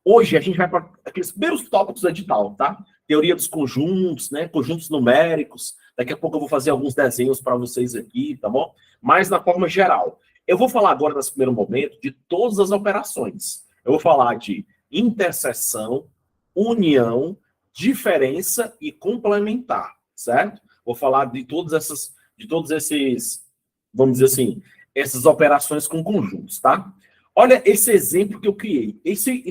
Hoje a gente vai para aqueles primeiros tópicos do edital, tá? Teoria dos conjuntos, né? Conjuntos numéricos. Daqui a pouco eu vou fazer alguns desenhos para vocês aqui, tá bom? Mas na forma geral. Eu vou falar agora, nesse primeiro momento, de todas as operações. Eu vou falar de interseção, união, diferença e complementar, certo? Vou falar de todos esses, vamos dizer assim, essas operações com conjuntos, tá? Olha esse exemplo que eu criei. Esse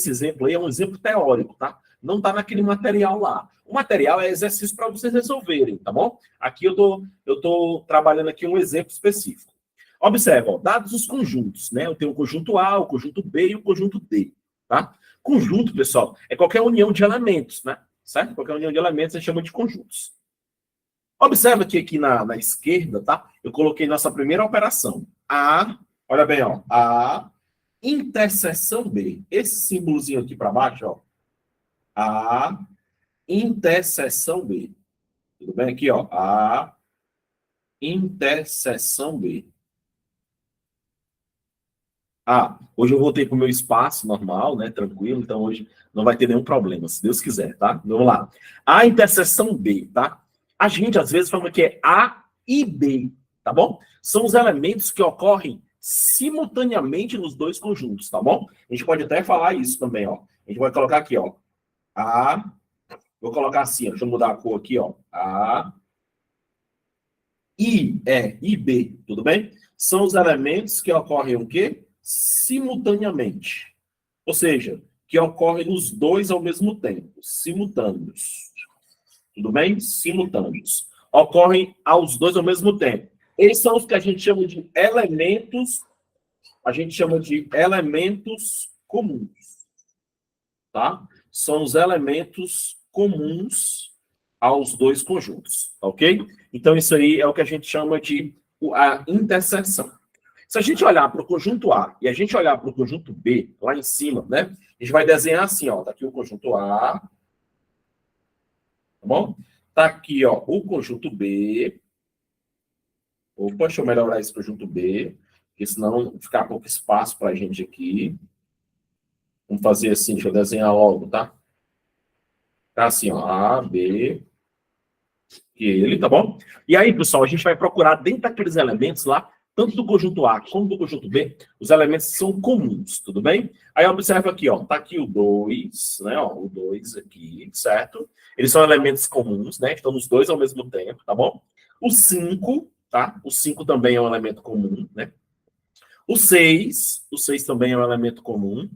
exemplo aí é um exemplo teórico, tá? Não tá naquele material lá. O material é exercício para vocês resolverem, tá bom? Aqui eu tô trabalhando aqui um exemplo específico. Observa, ó, dados os conjuntos, né? Eu tenho o conjunto A, o conjunto B e o conjunto D, tá? Conjunto, pessoal, é qualquer união de elementos, né? Certo? Qualquer união de elementos a gente chama de conjuntos. Observa que aqui na esquerda, tá? Eu coloquei nossa primeira operação. A, olha bem, ó. A interseção B. Esse símbolozinho aqui para baixo, ó. A interseção B. Tudo bem? Aqui, ó. A interseção B. Hoje eu voltei para o meu espaço normal, né? Tranquilo. Então hoje não vai ter nenhum problema, se Deus quiser, tá? Vamos lá. A interseção B, tá? A gente às vezes fala que é A e B, tá bom? São os elementos que ocorrem simultaneamente nos dois conjuntos, tá bom? A gente pode até falar isso também, ó. A gente vai colocar aqui, ó. Vou colocar assim, ó. Deixa eu mudar a cor aqui, ó. A, I, e B, tudo bem? São os elementos que ocorrem o quê? Simultaneamente. Ou seja, que ocorrem os dois ao mesmo tempo. Simultâneos. Tudo bem? Simultâneos. Ocorrem aos dois ao mesmo tempo. Eles são os que a gente chama de elementos. A gente chama de elementos comuns. Tá? São os elementos comuns aos dois conjuntos. Ok? Então, isso aí é o que a gente chama de a interseção. Se a gente olhar para o conjunto A e a gente olhar para o conjunto B, lá em cima, né? A gente vai desenhar assim, ó. Tá aqui o conjunto A. Tá bom? Tá aqui, ó, o conjunto B. Opa, deixa eu melhorar esse conjunto B, porque senão ficar pouco espaço para a gente aqui. Vamos fazer assim, deixa eu desenhar logo, tá? Tá assim, ó, A, B, e ele, tá bom? E aí, pessoal, a gente vai procurar dentro daqueles elementos lá, tanto do conjunto A como do conjunto B, os elementos são comuns, tudo bem? Aí observa aqui, ó, tá aqui o 2, né, ó, o 2 aqui, certo? Eles são elementos comuns, né, estão os dois ao mesmo tempo, tá bom? O 5, tá? O 5 também é um elemento comum, né? O 6 também é um elemento comum.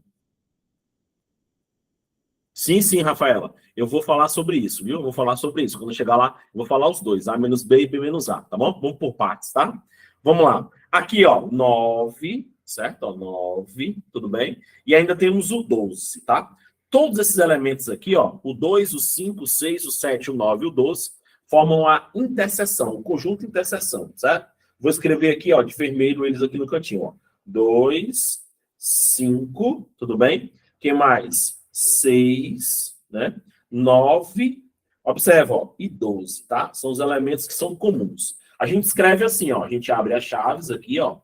Sim, Rafaela. Eu vou falar sobre isso, viu? Eu vou falar sobre isso. Quando eu chegar lá, eu vou falar os dois, A menos B e B menos A, tá bom? Vamos por partes, tá? Vamos lá. Aqui, ó, 9, certo? Ó, 9, tudo bem? E ainda temos o 12, tá? Todos esses elementos aqui, ó, o 2, o 5, o 6, o 7, o 9 e o 12, formam a interseção, o conjunto interseção, certo? Vou escrever aqui, ó, de vermelho eles aqui no cantinho, ó. 2, 5, tudo bem? Que mais? 6, né? 9, observa, ó, e 12, tá? São os elementos que são comuns. A gente escreve assim, ó, a gente abre as chaves aqui, ó,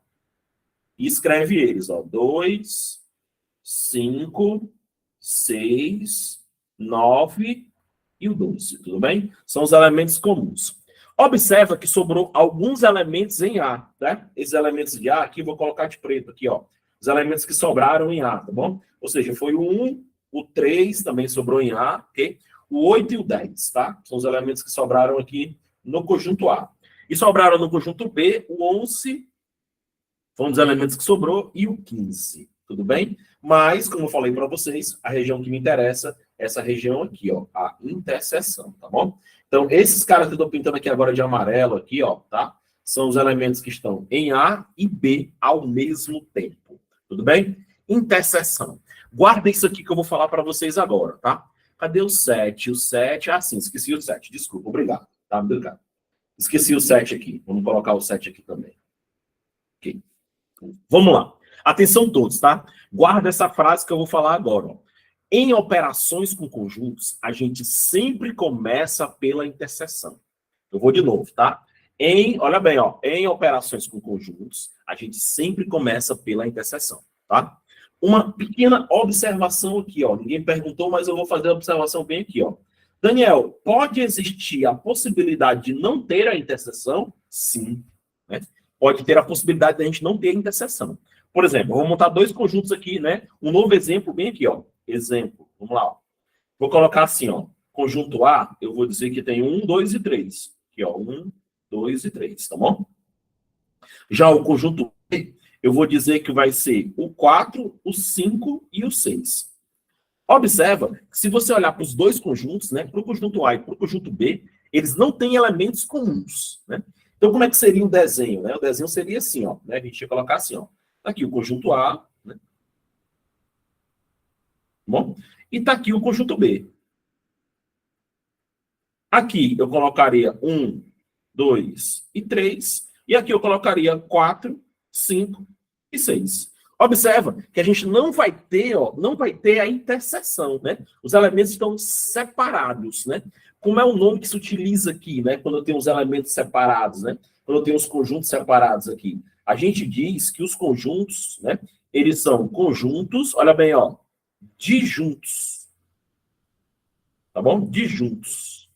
e escreve eles, ó, 2, 5, 6, 9 e o 12, tudo bem? São os elementos comuns. Observa que sobrou alguns elementos em A, né? Esses elementos de A aqui, vou colocar de preto aqui, ó. Os elementos que sobraram em A, tá bom? Ou seja, foi o 1, o 3 também sobrou em A, ok? O 8 e o 10, tá? São os elementos que sobraram aqui no conjunto A. E sobraram no conjunto B, o 11 foi um dos elementos que sobrou e o 15, tudo bem? Mas, como eu falei para vocês, a região que me interessa é essa região aqui, ó, a interseção, tá bom? Então, esses caras que eu estou pintando aqui agora de amarelo aqui, ó, tá? São os elementos que estão em A e B ao mesmo tempo, tudo bem? Interseção. Guarda isso aqui que eu vou falar para vocês agora, tá? Cadê o 7? O 7, sim, esqueci o 7, desculpa, obrigado, tá? Obrigado. Esqueci o 7 aqui, vamos colocar o 7 aqui também. Ok. Vamos lá. Atenção todos, tá? Guarda essa frase que eu vou falar agora, ó. Em operações com conjuntos, a gente sempre começa pela interseção. Eu vou de novo, tá? Olha bem, ó, em operações com conjuntos, a gente sempre começa pela interseção, tá? Uma pequena observação aqui, ó. Ninguém perguntou, mas eu vou fazer a observação bem aqui, ó. Daniel, pode existir a possibilidade de não ter a interseção? Sim. Né? Pode ter a possibilidade de a gente não ter a interseção. Por exemplo, eu vou montar dois conjuntos aqui, né? Um novo exemplo bem aqui, ó. Exemplo. Vamos lá, ó. Vou colocar assim, ó. Conjunto A, eu vou dizer que tem 1, 2 e 3. Aqui, ó. 1, 2 e 3, tá bom? Já o conjunto B, eu vou dizer que vai ser o 4, o 5 e o 6. Observa que se você olhar para os dois conjuntos, né, para o conjunto A e para o conjunto B, eles não têm elementos comuns, né? Então, como é que seria o desenho? Né? O desenho seria assim, ó, né? A gente ia colocar assim, ó. Tá aqui o conjunto A, né? Bom, e tá aqui o conjunto B. Aqui eu colocaria 1, 2 e 3, e aqui eu colocaria 4, 5 e 6. Observa que a gente não vai ter, ó, não vai ter a interseção, né? Os elementos estão separados, né? Como é o nome que se utiliza aqui, né? Quando eu tenho os elementos separados, né? Quando eu tenho os conjuntos separados aqui. A gente diz que os conjuntos, né? Eles são conjuntos, olha bem, ó, disjuntos. Tá bom? Disjuntos.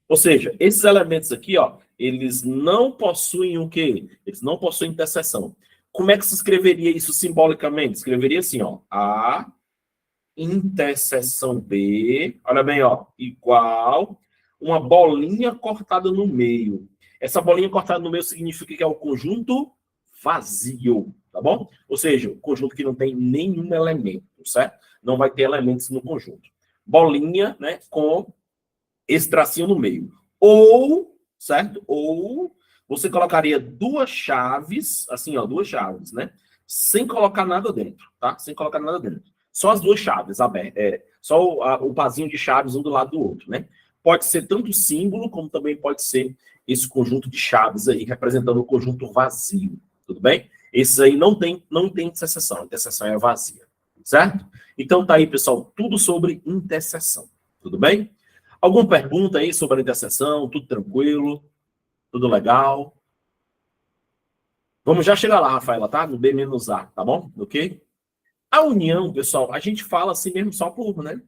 Ou seja, esses elementos aqui, ó, eles não possuem o quê? Eles não possuem interseção. Como é que se escreveria isso simbolicamente? Escreveria assim, ó, A interseção B, olha bem, ó, igual uma bolinha cortada no meio. Essa bolinha cortada no meio significa que é o conjunto vazio, tá bom? Ou seja, o conjunto que não tem nenhum elemento, certo? Não vai ter elementos no conjunto. Bolinha, né, com esse tracinho no meio. Ou, certo? Ou você colocaria duas chaves, assim, ó, duas chaves, né? Sem colocar nada dentro, tá? Sem colocar nada dentro. Só as duas chaves abertas. Só o pazinho de chaves um do lado do outro, né? Pode ser tanto símbolo, como também pode ser esse conjunto de chaves aí, representando o conjunto vazio. Tudo bem? Esses aí não tem interseção. A interseção é vazia. Certo? Então tá aí, pessoal, tudo sobre interseção. Tudo bem? Alguma pergunta aí sobre a interseção? Tudo tranquilo? Tudo legal? Vamos já chegar lá, Rafaela, tá? No B-A, tá bom? Ok? A união, pessoal, a gente fala assim mesmo só por, né?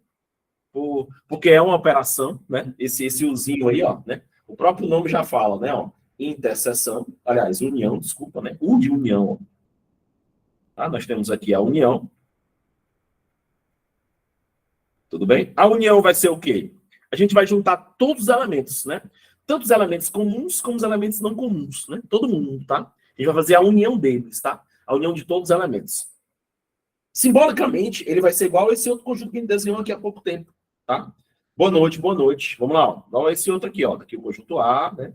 Porque é uma operação, né? Esse uzinho aí, ó, né? O próprio nome já fala, né? Ó, interseção, aliás, união, desculpa, né? U de união, ó. Tá? Nós temos aqui a união. Tudo bem? A união vai ser o quê? A gente vai juntar todos os elementos, né? Tanto os elementos comuns como os elementos não comuns, né? Todo mundo, tá? A gente vai fazer a união deles, tá? A união de todos os elementos. Simbolicamente, ele vai ser igual a esse outro conjunto que a gente desenhou aqui há pouco tempo, tá? Boa noite, boa noite. Vamos lá, ó. Igual a esse outro aqui, ó. Aqui o conjunto A, né?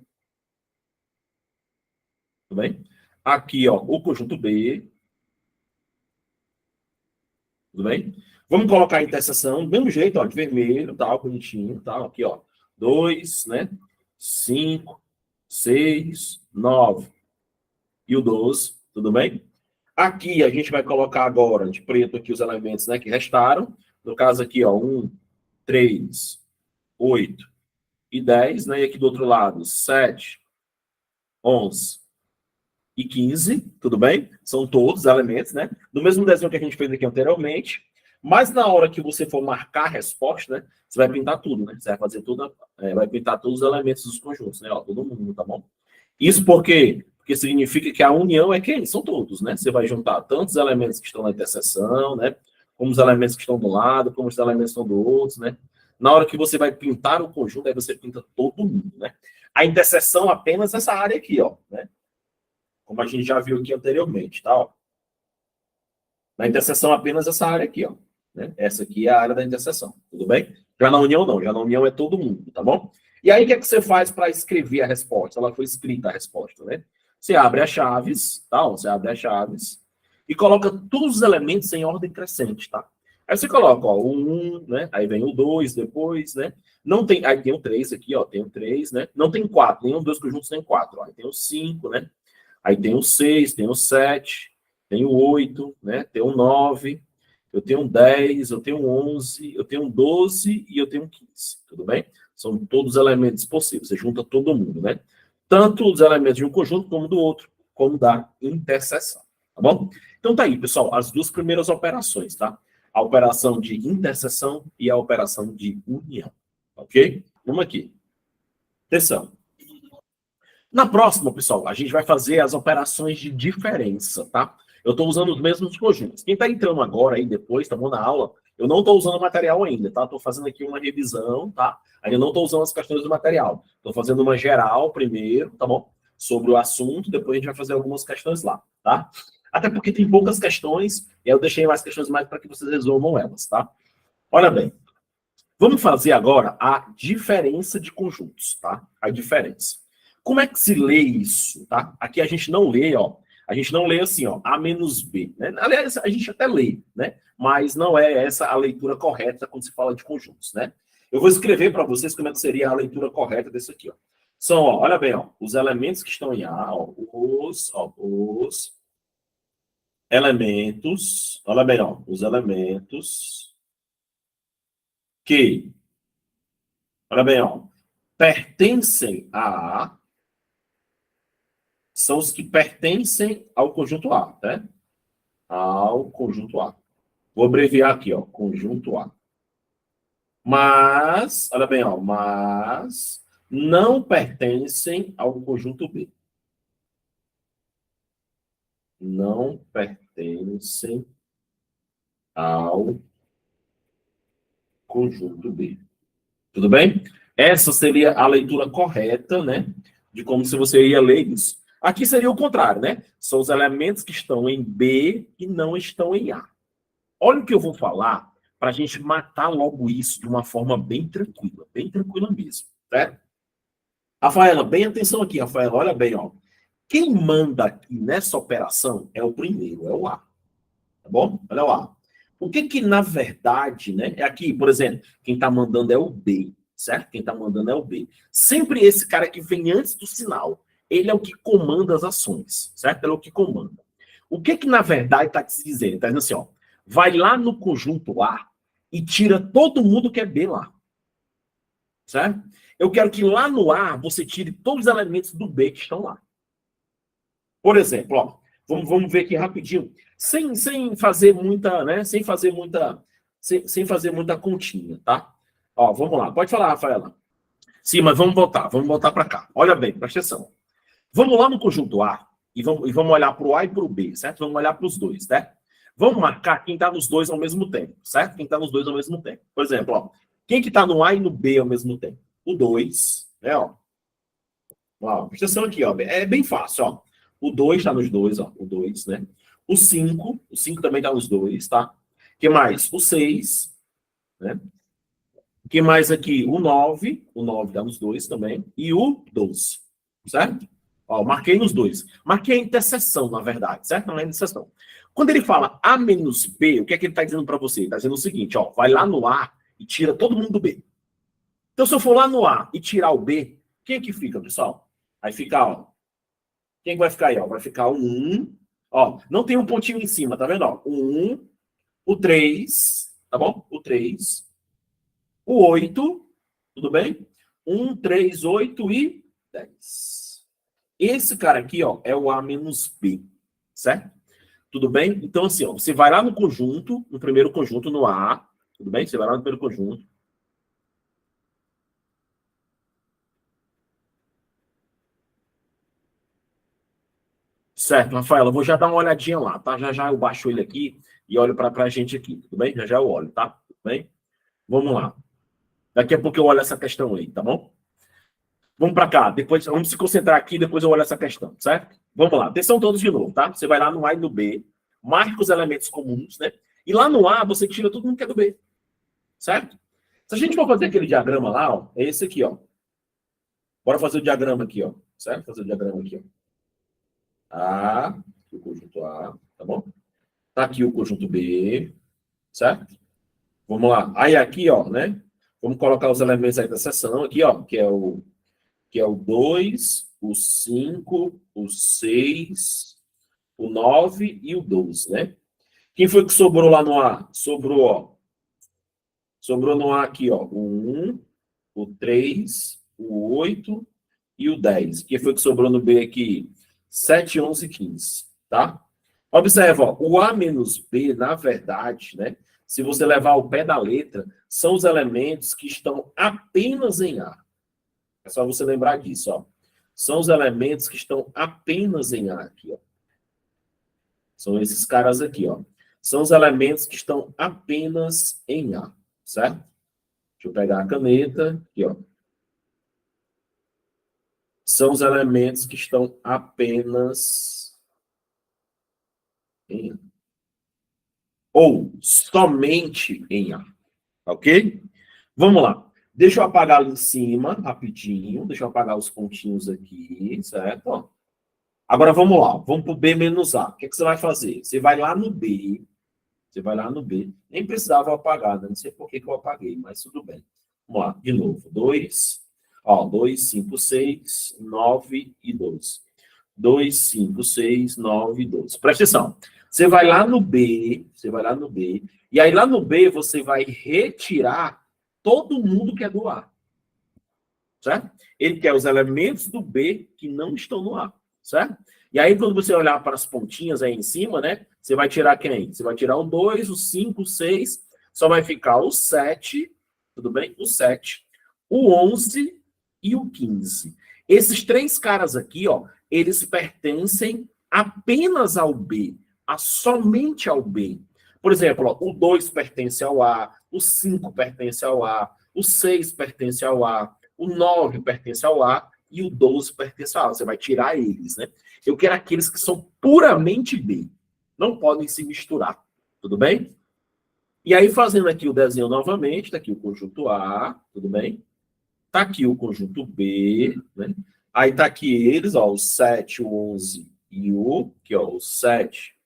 Tudo bem? Aqui, ó, o conjunto B. Tudo bem? Vamos colocar a interseção do mesmo jeito, ó, de vermelho, tal, bonitinho, tal. Aqui, ó. 2, né? 5, 6, 9 e o 12, tudo bem? Aqui a gente vai colocar agora de preto aqui os elementos, né, que restaram. No caso aqui, ó, 1, 3, 8 e 10, né? E aqui do outro lado, 7, 11 e 15, tudo bem? São todos elementos, né? Do mesmo desenho que a gente fez aqui anteriormente. Mas na hora que você for marcar a resposta, né? Você vai pintar tudo, né? Você vai fazer tudo, vai pintar todos os elementos dos conjuntos, né? Ó, todo mundo, tá bom? Isso porque significa que a união é quem? São todos, né? Você vai juntar tantos elementos que estão na interseção, né? Como os elementos que estão do lado, como os elementos que estão do outro, né? Na hora que você vai pintar o conjunto, aí você pinta todo mundo, né? A interseção apenas essa área aqui, ó, né? Como a gente já viu aqui anteriormente, tá? Ó. Na interseção apenas essa área aqui, ó. Né? Essa aqui é a área da interseção, tudo bem? Já na união não, já na união é todo mundo, tá bom? E aí o que é que você faz para escrever a resposta? Ela foi escrita a resposta, né? Você abre as chaves, tá? Você abre as chaves e coloca todos os elementos em ordem crescente, tá? Aí você coloca, ó, o 1, né? Aí vem o 2 depois, né? Não tem, aí tem o 3 aqui, ó, tem o 3, né? Não tem 4, nenhum dos conjuntos tem 4, ó. Aí tem o 5, né? Aí tem o 6, tem o 7, tem o 8, né? Tem o 9, eu tenho um 10, eu tenho um 11, eu tenho um 12 e eu tenho um 15, tudo bem? São todos elementos possíveis, você junta todo mundo, né? Tanto os elementos de um conjunto como do outro, como da interseção, tá Tá bom? Então tá aí, pessoal, as duas primeiras operações, tá? A operação de interseção e a operação de união. Ok? Vamos aqui. Atenção. Na próxima, pessoal, a gente vai fazer as operações de diferença, tá? Eu estou usando os mesmos conjuntos. Quem está entrando agora aí depois, tá bom, na aula, eu não estou usando o material ainda, tá? Estou fazendo aqui uma revisão, tá? Ainda não estou usando as questões do material. Estou fazendo uma geral primeiro, tá bom? Sobre o assunto, depois a gente vai fazer algumas questões lá, tá? Até porque tem poucas questões, e eu deixei mais questões mais para que vocês resolvam elas, tá? Olha bem, vamos fazer agora a diferença de conjuntos, tá? A diferença. Como é que se lê isso, tá? Aqui a gente não lê, ó. A gente não lê assim, ó, A menos B, né? Aliás, a gente até lê, né? Mas não é essa a leitura correta quando se fala de conjuntos, né? Eu vou escrever para vocês como é que seria a leitura correta desse aqui, ó. São, ó, olha bem, ó, os elementos que estão em A, ó, os elementos, olha bem, ó, os elementos que, olha bem, ó, pertencem a A, são os que pertencem ao conjunto A, né? Ao conjunto A. Vou abreviar aqui, ó, conjunto A. Mas, olha bem, ó, mas não pertencem ao conjunto B. Não pertencem ao conjunto B. Tudo bem? Essa seria a leitura correta, né? De como se você ia ler isso. Aqui seria o contrário, né? São os elementos que estão em B e não estão em A. Olha o que eu vou falar para a gente matar logo isso de uma forma bem tranquila mesmo, certo? Rafaela, bem atenção aqui, Rafaela, olha bem, ó. Quem manda aqui nessa operação é o primeiro, é o A, tá bom? Olha o A. O que que, na verdade, né, é aqui, por exemplo, quem está mandando é o B, certo? Quem está mandando é o B. Sempre esse cara que vem antes do sinal, ele é o que comanda as ações, certo? Ele é o que comanda. O que que, na verdade, está se dizendo? Está dizendo assim, ó, vai lá no conjunto A e tira todo mundo que é B lá, certo? Eu quero que lá no A você tire todos os elementos do B que estão lá. Por exemplo, ó, vamos ver aqui rapidinho, sem fazer muita, né? Sem fazer muita continha, tá? Ó, vamos lá. Pode falar, Rafaela. Sim, mas vamos voltar para cá. Olha bem, presta atenção. Vamos lá no conjunto A e vamos olhar para o A e para o B, certo? Vamos olhar para os dois, né? Vamos marcar quem está nos dois ao mesmo tempo, certo? Quem está nos dois ao mesmo tempo. Por exemplo, ó, quem que está no A e no B ao mesmo tempo? O 2, né, ó. Ó, presta atenção aqui, ó. É bem fácil, ó. O 2 está nos dois, ó. O 2, né? O 5 também está nos dois, tá? O que mais? O 6, né? O que mais aqui? O nove está nos dois também. E o 12, certo? Ó, marquei nos dois. Marquei a interseção, na verdade, certo? Não é a interseção. Quando ele fala A menos B, o que é que ele está dizendo para você? Ele está dizendo o seguinte, ó, vai lá no A e tira todo mundo do B. Então, se eu for lá no A e tirar o B, quem é que fica, pessoal? Aí fica, ó. Quem vai ficar aí, ó? Vai ficar o 1. Ó, não tem um pontinho em cima, tá vendo? Ó, o 1, o 3, tá bom? O 3, o 8, tudo bem? 1, 3, 8 e 10. Esse cara aqui, ó, é o A menos B, certo? Tudo bem? Então, assim, ó, você vai lá no conjunto, no primeiro conjunto, no A, tudo bem? Você vai lá no primeiro conjunto. Certo, Rafael, eu vou já dar uma olhadinha lá, tá? Já já eu baixo ele aqui e olho para a gente aqui, tudo bem? Já já eu olho, tá? Tudo bem? Vamos lá. Daqui a pouco eu olho essa questão aí, tá bom? Vamos para cá, depois vamos se concentrar aqui, depois eu olho essa questão, certo? Vamos lá, atenção todos de novo, tá? Você vai lá no A e no B, marca os elementos comuns, né? E lá no A você tira todo mundo que é do B, certo? Se a gente for fazer aquele diagrama lá, ó, é esse aqui, ó. Bora fazer o diagrama aqui, ó. Certo? Fazer o diagrama aqui, ó. A, o conjunto A, tá bom? Tá aqui o conjunto B, certo? Vamos lá. Aí aqui, ó, né? Vamos colocar os elementos aí da seção aqui, ó, que é o 2, o 5, o 6, o 9 e o 12, né? Quem foi que sobrou lá no A? Sobrou, ó. Sobrou no A aqui, ó, o 1, o 3, o 8 e o 10. Quem foi que sobrou no B aqui? 7, 11 e 15, tá? Observa, ó, o A menos B, na verdade, né? Se você levar ao pé da letra, são os elementos que estão apenas em A. É só você lembrar disso, ó. São os elementos que estão apenas em A aqui, ó. São esses caras aqui, ó. São os elementos que estão apenas em A, certo? Deixa eu pegar a caneta aqui, ó. São os elementos que estão apenas em A. Ou somente em A, ok? Vamos lá. Deixa eu apagar ali em cima, rapidinho. Deixa eu apagar os pontinhos aqui, certo? Ó. Agora vamos lá. Vamos para o B menos A. O que, é que você vai fazer? Você vai lá no B. Você vai lá no B. Nem precisava apagar, né? Não sei por que eu apaguei, mas tudo bem. Vamos lá, de novo. 2, ó, 2, 5, 6, 9 e 12. 2, 5, 6, 9 e 12. Presta atenção. Você vai lá no B, e aí lá no B você vai retirar todo mundo que é do A, certo? Ele quer os elementos do B que não estão no A, certo? E aí quando você olhar para as pontinhas aí em cima, né? Você vai tirar quem? Você vai tirar o 2, o 5, o 6, só vai ficar o 7, tudo bem? O 7, o 11 e o 15. Esses três caras aqui, ó, eles pertencem apenas ao B, somente ao B. Por exemplo, ó, o 2 pertence ao A, o 5 pertence ao A, o 6 pertence ao A, o 9 pertence ao A e o 12 pertence ao A. Você vai tirar eles, né? Eu quero aqueles que são puramente B. Não podem se misturar. Tudo bem? E aí, fazendo aqui o desenho novamente, está aqui o conjunto A, tudo bem? Está aqui o conjunto B, né? Aí está aqui eles, ó, o 7, o 11 e o... Aqui, ó, o 7,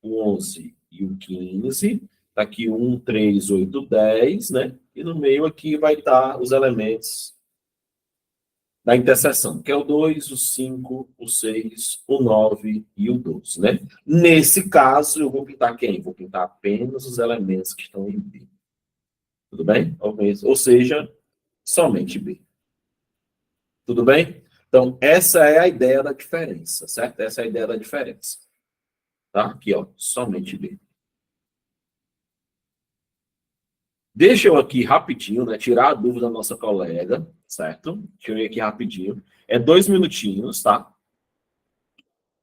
o 11 e o 15. Está aqui o 1, 3, 8, 10, né? E no meio aqui vai estar os elementos da interseção, que é o 2, o 5, o 6, o 9 e o 12, né? Nesse caso, eu vou pintar quem? Vou pintar apenas os elementos que estão em B. Tudo bem? Ou seja, somente B. Tudo bem? Então, essa é a ideia da diferença, certo? Essa é a ideia da diferença. Tá? Aqui, ó, somente B. Deixa eu aqui rapidinho, né? Tirar a dúvida da nossa colega, certo? Deixa eu ir aqui rapidinho. É 2 minutinhos, tá?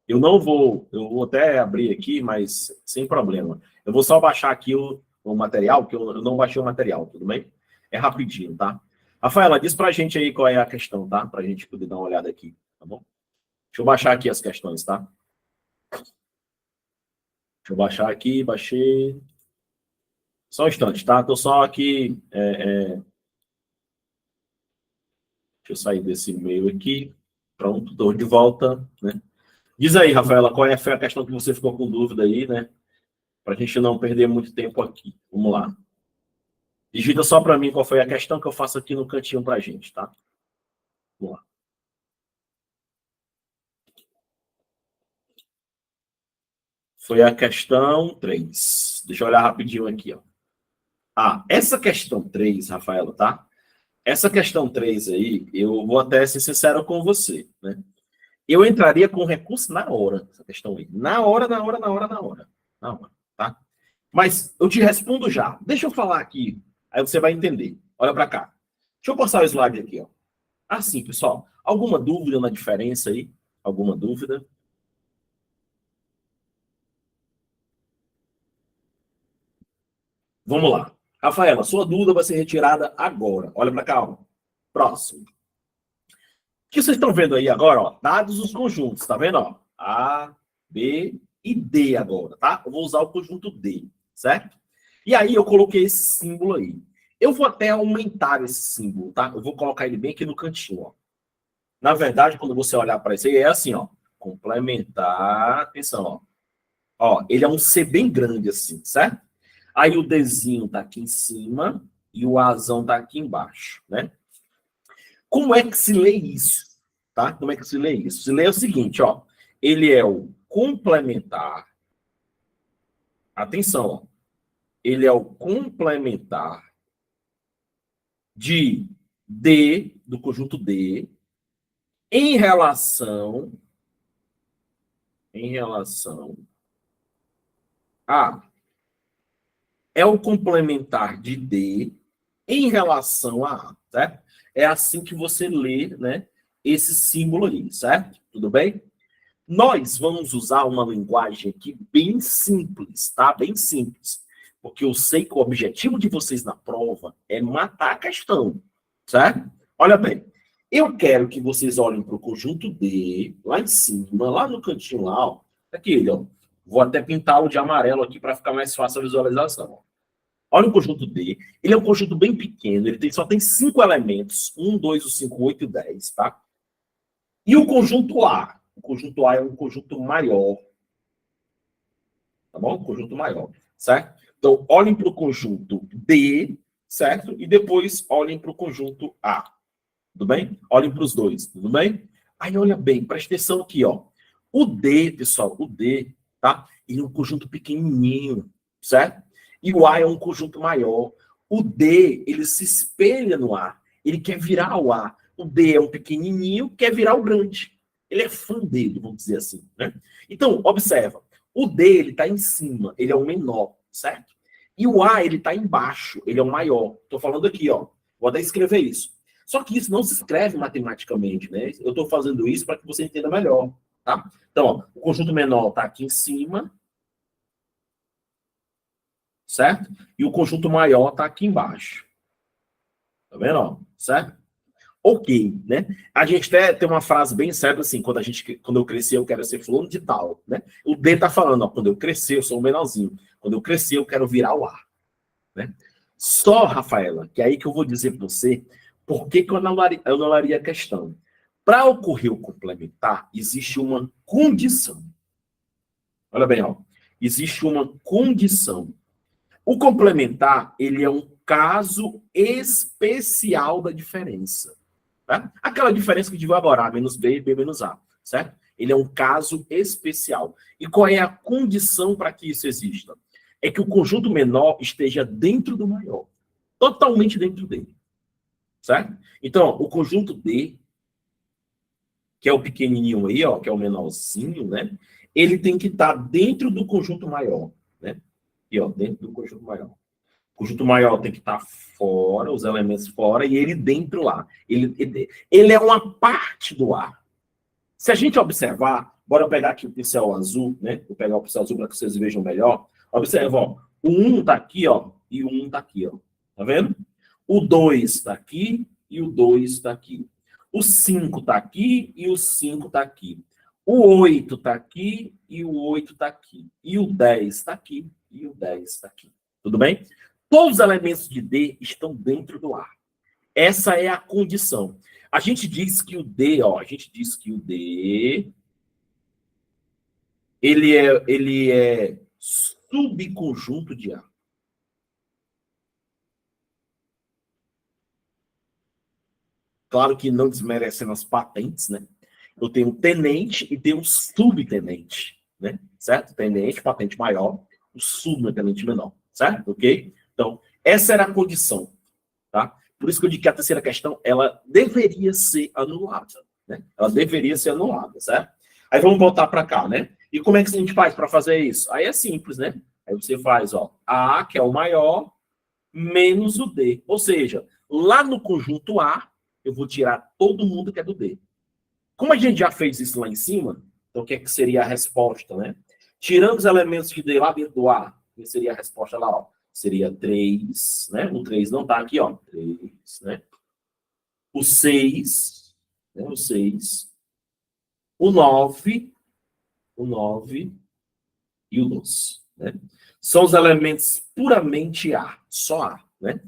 Eu vou até abrir aqui, mas sem problema. Eu vou só baixar aqui o material, porque eu não baixei o material, tudo bem? É rapidinho, tá? Rafaela, diz pra gente aí qual é a questão, tá? Pra gente poder dar uma olhada aqui, tá bom? Deixa eu baixar aqui as questões, tá? Deixa eu baixar aqui, baixei. Só um instante, tá? Tô só aqui. Deixa eu sair desse e-mail aqui. Pronto, tô de volta, né? Diz aí, Rafaela, qual foi a questão que você ficou com dúvida aí, né? Pra gente não perder muito tempo aqui. Vamos lá. Digita só para mim qual foi a questão que eu faço aqui no cantinho para a gente, tá? Vamos lá. Foi a questão 3. Deixa eu olhar rapidinho aqui, ó. Ah, essa questão 3, Rafaela, tá? Essa questão 3 aí, eu vou até ser sincero com você, né? Eu entraria com recurso na hora, essa questão aí. Na hora, na hora, na hora, na hora. Na hora, tá? Mas eu te respondo já. Deixa eu falar aqui, aí você vai entender. Olha para cá. Deixa eu passar o slide aqui, ó. Assim, pessoal. Alguma dúvida na diferença aí? Alguma dúvida? Vamos lá. Rafaela, sua dúvida vai ser retirada agora. Olha para cá, ó. Próximo. O que vocês estão vendo aí agora, ó? Dados os conjuntos, tá vendo, ó? A, B e D agora, tá? Eu vou usar o conjunto D, certo? E aí eu coloquei esse símbolo aí. Eu vou até aumentar esse símbolo, tá? Eu vou colocar ele bem aqui no cantinho, ó. Na verdade, quando você olhar para isso aí, é assim, ó. Complementar, atenção, ó. Ó, ele é um C bem grande assim, certo? Aí o Dzinho tá aqui em cima e o Azão tá aqui embaixo, né? Como é que se lê isso? Tá? Como é que se lê isso? Se lê o seguinte, ó. Ele é o complementar. Atenção, ó. Ele é o complementar de D, do conjunto D, em relação A é o complementar de D em relação a A, certo? É assim que você lê, né, esse símbolo aí, certo? Tudo bem? Nós vamos usar uma linguagem aqui bem simples, tá? Bem simples. Porque eu sei que o objetivo de vocês na prova é matar a questão, certo? Olha bem, eu quero que vocês olhem para o conjunto D, lá em cima, lá no cantinho lá, ó. Aqui, ó. Vou até pintá-lo de amarelo aqui para ficar mais fácil a visualização. Olha o conjunto D. Ele é um conjunto bem pequeno, ele só tem 5 elementos. 1, 2, 5, 8 e 10, tá? E o conjunto A? O conjunto A é um conjunto maior. Tá bom? Um conjunto maior, certo? Então, olhem para o conjunto D, certo? E depois olhem para o conjunto A. Tudo bem? Olhem para os dois, tudo bem? Aí, olha bem, presta atenção aqui, ó. O D, pessoal, o D, tá? Ele é um conjunto pequenininho, certo? E o A é um conjunto maior. O D, ele se espelha no A. Ele quer virar o A. O D é um pequenininho, quer virar o grande. Ele é fã dele, vamos dizer assim, né? Então, observa. O D, ele está em cima, ele é o menor, certo? E o A, ele está embaixo, ele é o maior. Estou falando aqui, ó. Vou até escrever isso. Só que isso não se escreve matematicamente, né? Eu estou fazendo isso para que você entenda melhor, tá? Então, ó, o conjunto menor está aqui em cima, certo? E o conjunto maior está aqui embaixo. Tá vendo? Ó? Certo? Ok, né? A gente até tem uma frase bem certa assim, quando eu crescer eu quero ser fulano de tal, né? O D tá falando, ó, quando eu crescer eu sou o menorzinho. Quando eu crescer eu quero virar o A, né? Só, Rafaela, que é aí que eu vou dizer para você por que que eu anularia a questão. Para ocorrer o complementar, existe uma condição. Olha bem, ó. Existe uma condição. O complementar, ele é um caso especial da diferença. Tá? Aquela diferença que digo agora, A menos B, B menos A, certo? Ele é um caso especial. E qual é a condição para que isso exista? É que o conjunto menor esteja dentro do maior. Totalmente dentro dele. Certo? Então, ó, o conjunto D, que é o pequenininho aí, ó, que é o menorzinho, né? Ele tem que estar dentro do conjunto maior, né? E ó, dentro do conjunto maior. O conjunto maior tem que estar fora, os elementos fora, e ele dentro lá. Ele é uma parte do A. Se a gente observar, bora pegar aqui o pincel azul, né? Vou pegar o pincel azul para que vocês vejam melhor. Observa, ó. O 1 está aqui, ó, e o 1 está aqui, ó. Tá vendo? O 2 está aqui e o 2 está aqui. O 5 está aqui e o 5 está aqui. O 8 está aqui e o 8 está aqui. E o 10 está aqui e o 10 está aqui. Tudo bem? Todos os elementos de D estão dentro do A. Essa é a condição. A gente diz que o D, ó, a gente diz que o D, ele é subconjunto de A. Claro que não desmerecendo as patentes, né? Eu tenho um tenente e tenho um subtenente, né? Certo? Tenente, patente maior, o subtenente menor, certo? Ok? Então, essa era a condição, tá? Por isso que eu digo que a terceira questão, ela deveria ser anulada, né? Ela deveria ser anulada, certo? Aí vamos voltar para cá, né? E como é que a gente faz para fazer isso? Aí é simples, né? Aí você faz, ó, A, que é o maior, menos o D. Ou seja, lá no conjunto A, eu vou tirar todo mundo que é do D. Como a gente já fez isso lá em cima, então o que, é que seria a resposta, né? Tirando os elementos de D lá dentro do A, que seria a resposta lá, ó. Seria 3, né? O 3 não está aqui, ó. 3, né? O 6, né? O 6. O 9 e o 12, né? São os elementos puramente A, só A, né?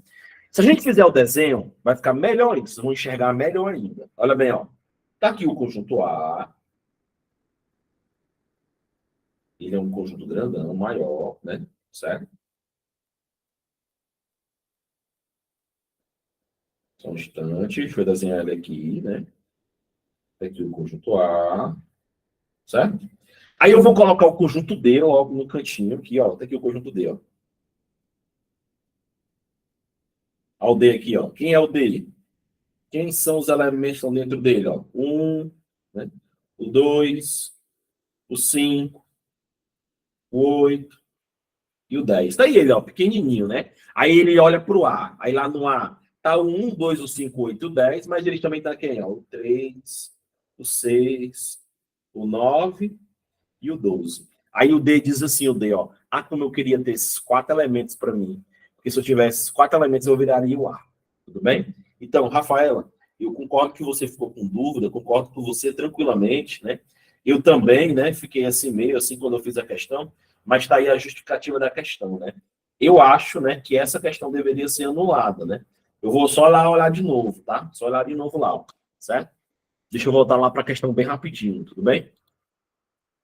Se a gente fizer o desenho, vai ficar melhor ainda. Vocês vão enxergar melhor ainda. Olha bem, ó. Tá aqui o conjunto A. Ele é um conjunto grandão, maior, né? Certo? Só um instante. Deixa eu desenhar ele aqui, né? Tá aqui o conjunto A. Certo? Aí eu vou colocar o conjunto D logo no cantinho aqui, ó. Tá aqui o conjunto D, ó. Olha o D aqui, ó. Quem é o D? Quem são os elementos que estão dentro dele, ó? Né? O 2, o 5, o 8. e o 10. Tá aí ele, ó, pequenininho, né? Aí ele olha pro A. Aí lá no A tá o 1, 2, o 5, 8, o 10, mas ele também tá quem? Ó, o 3, o 6, o 9 e o 12. Aí o D diz assim, o D, ó, ah, como eu queria ter esses 4 elementos para mim. Porque se eu tivesse esses 4 elementos, eu viraria o A. Tudo bem? Então, Rafaela, eu concordo que você ficou com dúvida, concordo com você tranquilamente, né? Eu também, né, fiquei assim meio assim quando eu fiz a questão, mas está aí a justificativa da questão, né? Eu acho, né, que essa questão deveria ser anulada, né? Eu vou só lá olhar de novo, tá? Só olhar de novo lá, ó, certo? Deixa eu voltar lá para a questão bem rapidinho, tudo bem?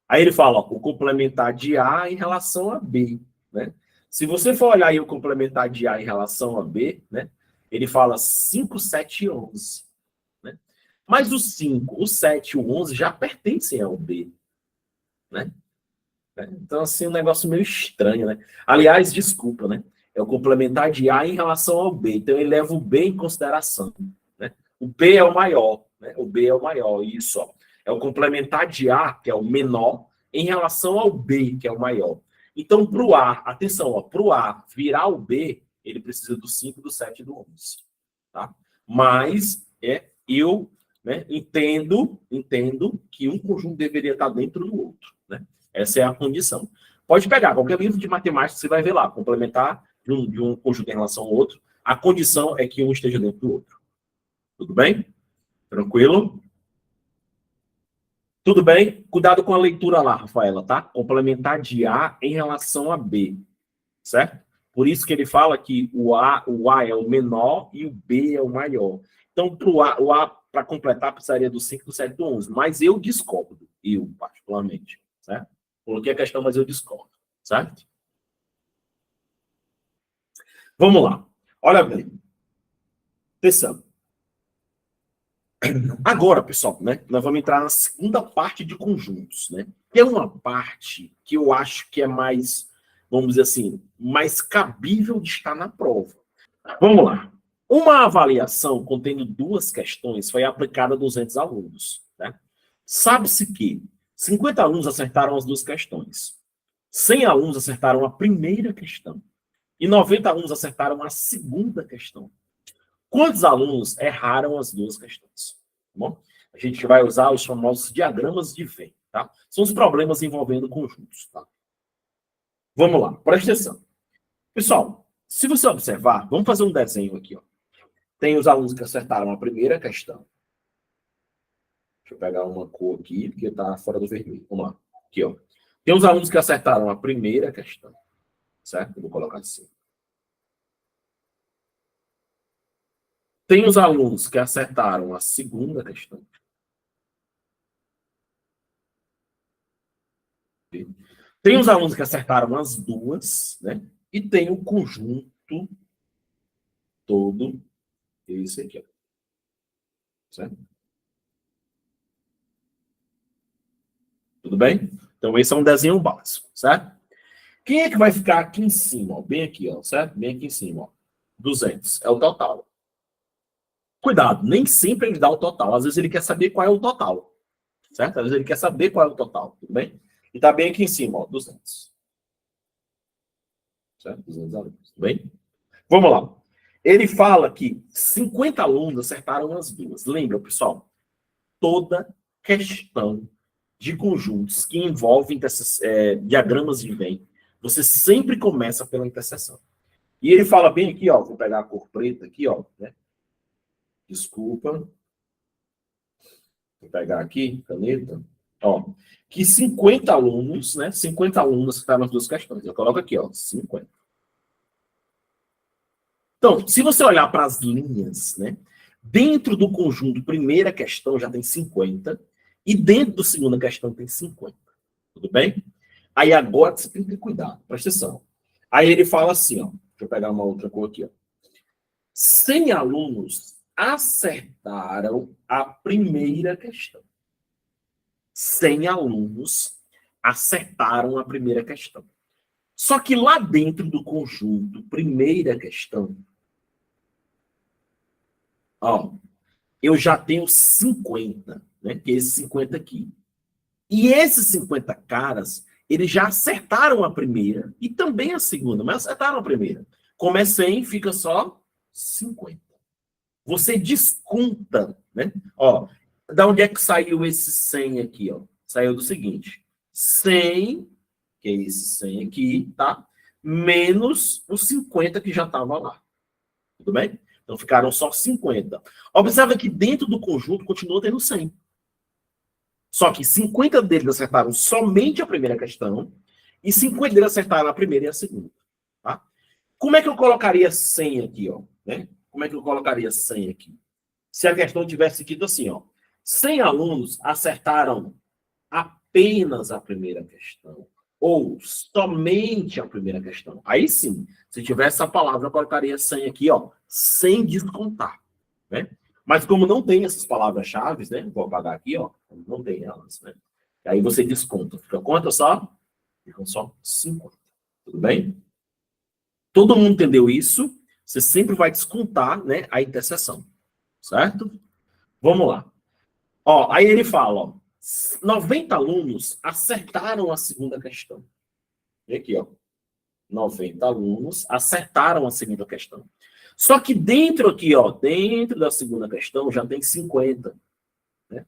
Aí ele fala, ó, o complementar de A em relação a B, né? Se você for olhar aí o complementar de A em relação a B, né? Ele fala 5, 7 e 11, né? Mas o 5, o 7 e o 11 já pertencem ao B, né? Então, assim, um negócio meio estranho, né? Aliás, desculpa, né? É o complementar de A em relação ao B. Então, ele leva o B em consideração, né? O B é o maior, né? O B é o maior, isso, ó. É o complementar de A, que é o menor, em relação ao B, que é o maior. Então, para o A, atenção, ó, para o A virar o B, ele precisa do 5, do 7 e do 11, tá? Mas, eu, né, entendo que um conjunto deveria estar dentro do outro, né? Essa é a condição. Pode pegar qualquer livro de matemática, você vai ver lá, complementar de um conjunto em relação ao outro. A condição é que um esteja dentro do outro. Tudo bem? Tranquilo? Tudo bem? Cuidado com a leitura lá, Rafaela, tá? Complementar de A em relação a B, certo? Por isso que ele fala que o A é o menor e o B é o maior. Então, o A para completar, precisaria do 5, do 7 e do 11. Mas eu discordo, eu particularmente, certo? Coloquei a questão, mas eu discordo, certo? Vamos lá. Olha bem. Atenção. Agora, pessoal, né? Nós vamos entrar na segunda parte de conjuntos, né? Que é uma parte que eu acho que é mais, vamos dizer assim, mais cabível de estar na prova. Vamos lá. Uma avaliação contendo 2 questões foi aplicada a 200 alunos, né? Sabe-se que 50 alunos acertaram as 2 questões. 100 alunos acertaram a primeira questão. E 90 alunos acertaram a segunda questão. Quantos alunos erraram as 2 questões? Tá bom? A gente vai usar os famosos diagramas de Venn, tá? São os problemas envolvendo conjuntos, tá? Vamos lá, presta atenção. Pessoal, se você observar, vamos fazer um desenho aqui, ó. Tem os alunos que acertaram a primeira questão. Deixa eu pegar uma cor aqui, porque está fora do vermelho. Vamos lá. Aqui, ó. Tem os alunos que acertaram a primeira questão, certo? Eu vou colocar assim. Tem os alunos que acertaram a segunda questão. Tem os alunos que acertaram as 2, né? E tem o conjunto todo, esse aqui, ó. Certo? Tudo bem? Então, esse é um desenho básico, certo? Quem é que vai ficar aqui em cima, ó? Bem aqui, ó, certo? Bem aqui em cima, ó. 200 é o total. Cuidado, nem sempre ele dá o total. Às vezes ele quer saber qual é o total, certo? Às vezes ele quer saber qual é o total, tudo bem? E tá bem aqui em cima, ó, 200. Certo? 200 alunos, tudo bem? Vamos lá. Ele fala que 50 alunos acertaram as 2. Lembra, pessoal? Toda questão de conjuntos que envolvem diagramas de Venn, você sempre começa pela interseção. E ele fala bem aqui, ó, vou pegar a cor preta aqui, ó, né? Desculpa. Vou pegar aqui, caneta. Ó, que 50 alunos, né? 50 alunos que estão nas 2 questões. Eu coloco aqui, ó, 50. Então, se você olhar para as linhas, né? Dentro do conjunto, primeira questão já tem 50, e dentro do segunda questão tem 50. Tudo bem? Aí agora você tem que ter cuidado, presta atenção. Aí ele fala assim, ó. Deixa eu pegar uma outra cor aqui, ó. 100 alunos acertaram a primeira questão. 100 alunos acertaram a primeira questão. Só que lá dentro do conjunto, primeira questão, ó, eu já tenho 50, né? Que é esse 50 aqui. E esses 50 caras, eles já acertaram a primeira e também a segunda, mas acertaram a primeira. Como é 100, fica só 50. Você desconta, né? Ó, da onde é que saiu esse 100 aqui, ó? Saiu do seguinte: 100, que é esse 100 aqui, tá? Menos os 50 que já estava lá. Tudo bem? Então ficaram só 50. Observa que dentro do conjunto continua tendo 100. Só que 50 deles acertaram somente a primeira questão e 50 deles acertaram a primeira e a segunda. Tá? Como é que eu colocaria 100 aqui, ó? Né? Como é que eu colocaria 100 aqui? Se a questão tivesse escrito assim, ó. 100 alunos acertaram apenas a primeira questão ou somente a primeira questão. Aí sim, se tivesse essa palavra, eu colocaria 100 aqui, ó, sem descontar, né? Mas como não tem essas palavras-chave, né? Vou apagar aqui, ó, não tem elas, né? Aí você desconta. Fica quanto só? Ficam só 50. Tudo bem? Todo mundo entendeu isso? Você sempre vai descontar, né, a interseção. Certo? Vamos lá. Ó, aí ele fala, ó, 90 alunos acertaram a segunda questão. E aqui, ó, 90 alunos acertaram a segunda questão. Só que dentro aqui, ó, dentro da segunda questão já tem 50. Né?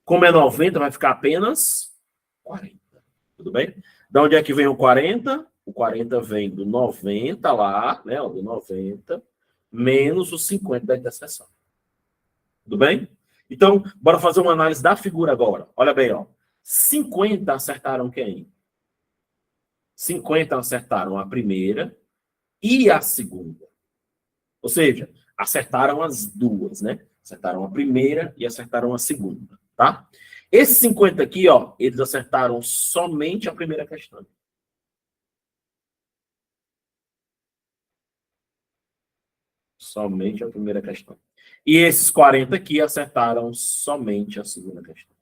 Como é 90, vai ficar apenas 40. Tudo bem? Da onde é que vem o 40? O 40 vem do 90 lá, né, ó, do 90, menos os 50 da interseção. Tudo bem? Então, bora fazer uma análise da figura agora. Olha bem, ó. 50 acertaram quem? 50 acertaram a primeira e a segunda. Ou seja, acertaram as duas, né? Acertaram a primeira e acertaram a segunda, tá? Esses 50 aqui, ó, eles acertaram somente a primeira questão. Somente a primeira questão. E esses 40 aqui acertaram somente a segunda questão.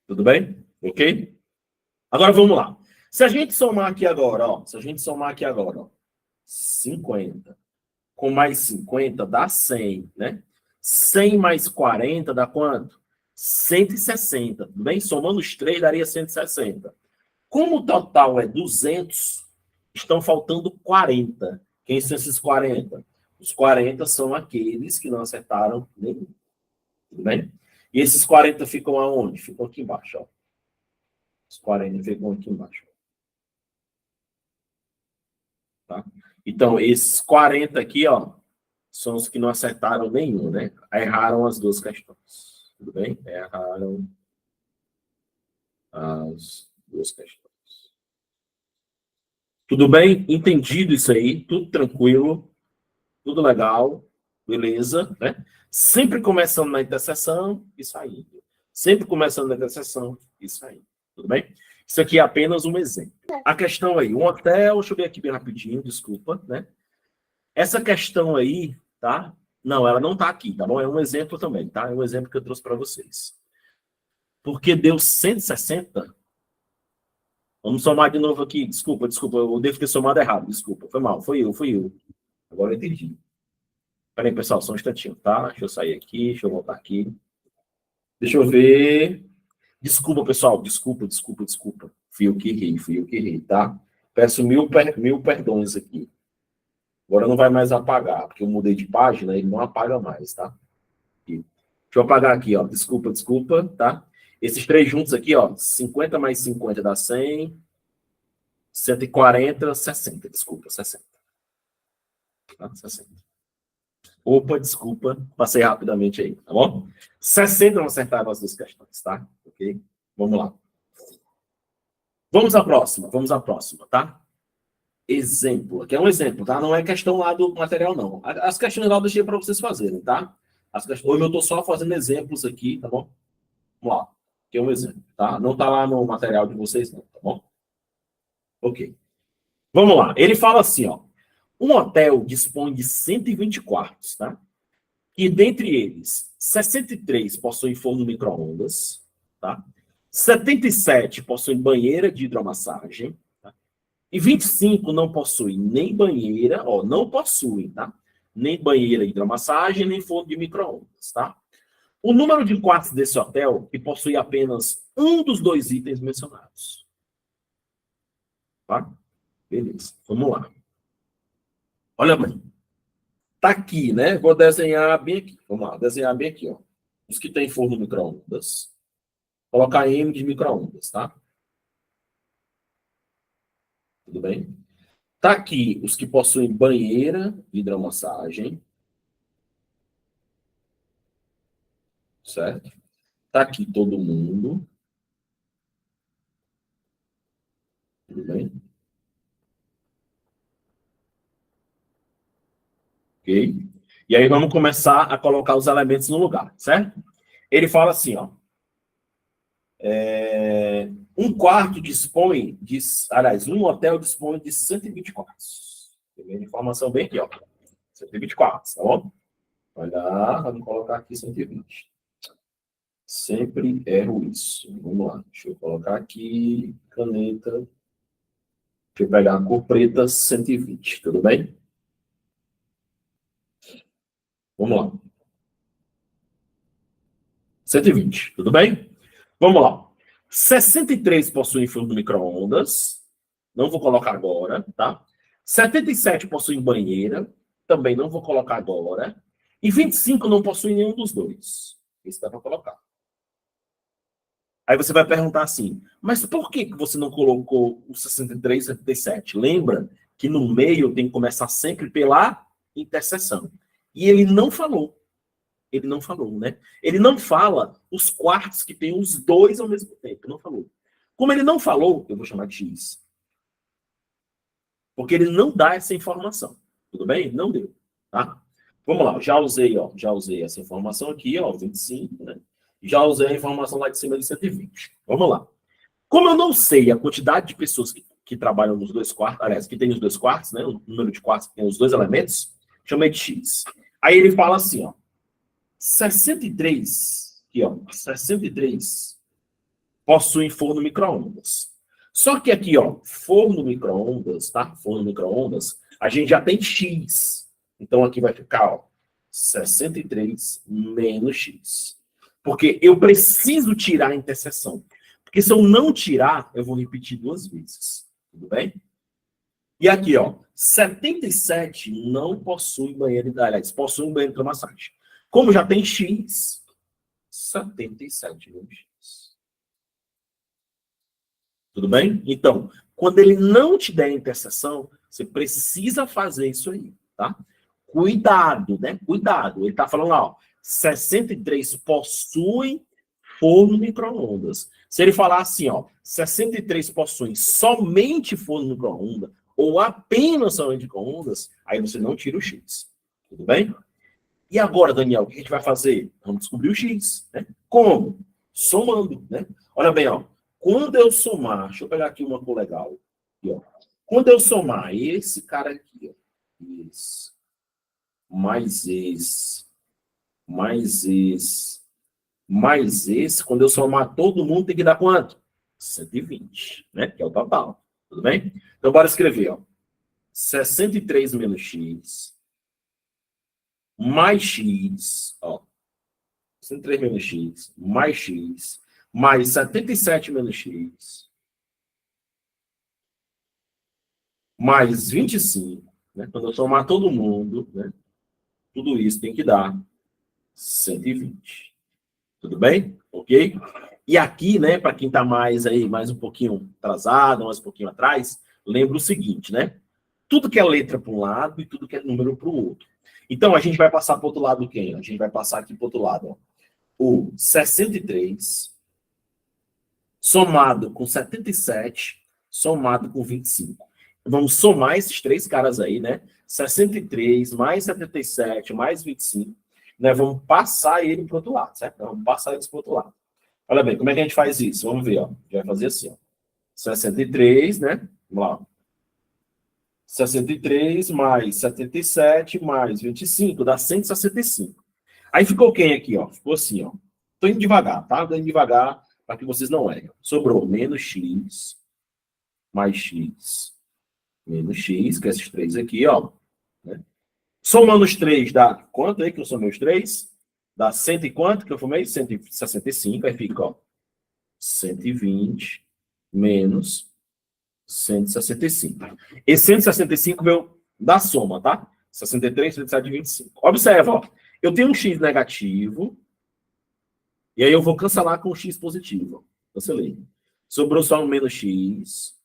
Tudo bem? Ok? Agora vamos lá. Se a gente somar aqui agora, ó, se a gente somar aqui agora, ó, 50 com mais 50 dá 100, né? 100 mais 40 dá quanto? 160, tudo bem? Somando os três daria 160. Como o total é 200, estão faltando 40. Quem são esses 40? Os 40 são aqueles que não acertaram nenhum, tudo bem? E esses 40 ficam aonde? Ficam aqui embaixo, ó. Os 40 ficam aqui embaixo. Tá? Então, esses 40 aqui, ó, são os que não acertaram nenhum, né? Erraram as duas questões. Tudo bem? Erraram as duas questões. Tudo bem? Entendido isso aí? Tudo tranquilo? Tudo legal? Beleza? Né? Sempre começando na interseção e saindo. Sempre começando na interseção e saindo. Tudo bem? Isso aqui é apenas um exemplo. A questão aí, um hotel, deixa eu ver aqui bem rapidinho, desculpa, né? Essa questão aí, tá? Não, ela não tá aqui, tá bom? É um exemplo também, tá? É um exemplo que eu trouxe para vocês. Porque deu 160. Vamos somar de novo aqui. Desculpa, eu devo ter somado errado, desculpa. Foi mal, fui eu. Agora eu entendi. Peraí, pessoal, só um instantinho, tá? Deixa eu sair aqui, deixa eu voltar aqui. Deixa eu ver. Desculpa, pessoal, desculpa. Fui eu que errei, tá? Peço mil perdões aqui. Agora não vai mais apagar, porque eu mudei de página, ele não apaga mais, tá? Aqui. Deixa eu apagar aqui, ó. Desculpa, tá? Esses três juntos aqui, ó. 50 mais 50 dá 100. 140, 60. Desculpa, 60. Tá? 60. Opa, desculpa. Passei rapidamente aí, tá bom? 60 não acertaram as duas questões, tá? Ok? Vamos lá. Vamos à próxima, tá? Exemplo. Aqui é um exemplo, tá? Não é questão lá do material, não. As questões lá eu deixei para vocês fazerem, tá? Hoje eu estou só fazendo exemplos aqui, tá bom? Vamos lá. Aqui é um exemplo, tá? Não tá lá no material de vocês, não, tá bom? Ok. Vamos lá. Ele fala assim, ó. Um hotel dispõe de 120 quartos, tá? E dentre eles, 63 possuem forno micro-ondas, tá? 77 possuem banheira de hidromassagem, tá? E 25 não possuem nem banheira, ó, não possuem, tá? Nem banheira de hidromassagem, nem forno de micro-ondas, tá? O número de quartos desse hotel que possui apenas um dos dois itens mencionados. Tá? Beleza, vamos lá. Olha bem. Tá aqui, né? Vou desenhar bem aqui. Vamos lá, desenhar bem aqui, ó. Os que tem forno micro-ondas. Colocar M de micro-ondas, tá? Tudo bem? Tá aqui os que possuem banheira, hidromassagem. Certo? Tá aqui todo mundo. Tudo bem? Ok? E aí vamos começar a colocar os elementos no lugar, certo? Ele fala assim, ó. Um quarto dispõe de... Aliás, um hotel dispõe de 120 quartos. Tem informação bem aqui, ó. 120 quartos, tá bom? Olha lá, vamos colocar aqui 120. Sempre erro isso. Vamos lá. Deixa eu colocar aqui, caneta. Deixa eu pegar a cor preta, 120. Tudo bem? Vamos lá. 120. Tudo bem? Vamos lá. 63 possuem forno micro-ondas. Não vou colocar agora, tá? 77 possuem banheira. Também não vou colocar agora. E 25 não possuem nenhum dos dois. Esse dá para colocar. Aí você vai perguntar assim, mas por que você não colocou o 63 e 77? Lembra que no meio tem que começar sempre pela interseção. E ele não falou. Ele não falou, né? Ele não fala os quartos que tem os dois ao mesmo tempo. Não falou. Como ele não falou, eu vou chamar de X. Porque ele não dá essa informação. Tudo bem? Não deu. Tá? Vamos lá. Já usei, ó. Já usei essa informação aqui, ó. 25, né? Já usei a informação lá de cima de 120. Vamos lá. Como eu não sei a quantidade de pessoas que trabalham nos dois quartos, aliás, que tem os dois quartos, né? O número de quartos que tem os dois elementos, chamei de X. Aí ele fala assim, ó. 63, aqui, ó, 63 possuem forno micro-ondas. Só que aqui, ó, forno micro-ondas, tá? Forno micro-ondas, a gente já tem X. Então aqui vai ficar, ó, 63 menos X. Porque eu preciso tirar a interseção. Porque se eu não tirar, eu vou repetir duas vezes. Tudo bem? E aqui, ó, 77 não possui banheiro, aliás, possui um banheiro de massagem. Como já tem X, 77 menos X. Tudo bem? Então, quando ele não te der a interseção, você precisa fazer isso aí, tá? Cuidado, né? Cuidado. Ele tá falando lá, ó, 63 possuem forno micro-ondas. Se ele falar assim, ó, 63 possuem somente forno micro-ondas ou apenas somente micro-ondas, aí você não tira o X. Tudo bem? E agora, Daniel, o que a gente vai fazer? Vamos descobrir o X. Né? Como? Somando. Né? Olha bem, ó. Quando eu somar, deixa eu pegar aqui uma cor legal. Aqui, ó. Quando eu somar esse cara aqui, ó, esse, mais esse, mais esse, mais esse, quando eu somar todo mundo, tem que dar quanto? 120, né? Que é o total. Tudo bem? Então, bora escrever, ó. 63 menos X mais X, ó. 63 menos X, mais 77 menos X, mais 25, né? Quando eu somar todo mundo, né? Tudo isso tem que dar 120. Tudo bem? Ok? E aqui, né, para quem está mais aí, mais um pouquinho atrasado, mais um pouquinho atrás, lembra o seguinte, né? Tudo que é letra para um lado e tudo que é número para o outro. Então, a gente vai passar para o outro lado quem? A gente vai passar aqui para o outro lado, ó. O 63 somado com 77, somado com 25. Vamos somar esses três caras aí, né? 63 mais 77 mais 25. Né? Vamos passar ele para o outro lado, certo? Vamos passar eles para o outro lado. Olha bem, como é que a gente faz isso? Vamos ver, ó. A gente vai fazer assim, ó. 63, né? Vamos lá. 63 mais 77 mais 25 dá 165. Aí ficou quem aqui, ó? Ficou assim, ó. Tô indo devagar, tá? Tô indo devagar para que vocês não errem. Sobrou menos x mais x menos x, que é esses três aqui, ó. Né? Somando os três dá quanto aí que eu somei os três? Dá 100 e quanto que eu formei? 165, aí fica, ó, 120 menos 165. Esse 165 veio da soma, tá? 63, 37, 25. Observa, ó. Eu tenho um x negativo, e aí eu vou cancelar com o x positivo. Cancelei. Sobrou só um menos x.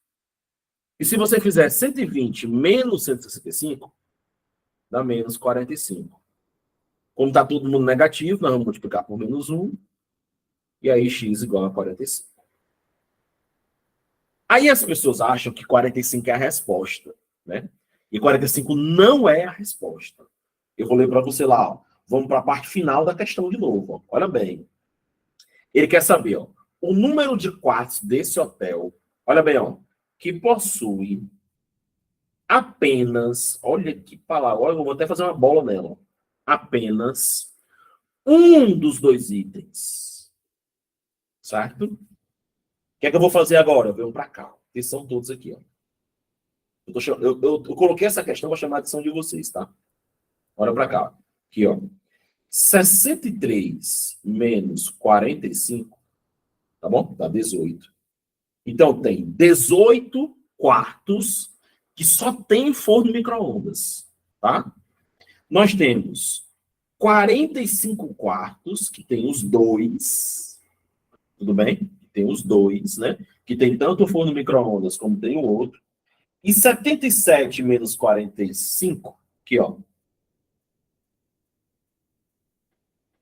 E se você fizer 120 menos 165, dá menos 45. Como está todo mundo negativo, nós vamos multiplicar por menos 1. E aí x igual a 45. Aí as pessoas acham que 45 é a resposta, né? E 45 não é a resposta. Eu vou ler para você lá, ó. Vamos para a parte final da questão de novo. Ó. Olha bem. Ele quer saber, ó, o número de quartos desse hotel, olha bem, ó, que possui apenas, olha que palavra, olha, eu vou até fazer uma bola nela, ó, apenas um dos dois itens, certo? O que é que eu vou fazer agora? Eu venho para cá, que são todos aqui, ó. Eu coloquei essa questão para chamar a atenção de vocês, tá? Olha para cá, aqui, ó. 63 menos 45, tá bom? Dá 18. Então, tem 18 quartos que só tem forno micro-ondas, tá? Nós temos 45 quartos que tem os dois, tudo bem? Tem os dois, né? Que tem tanto o forno micro-ondas como tem o outro. E 77 menos 45, aqui, ó.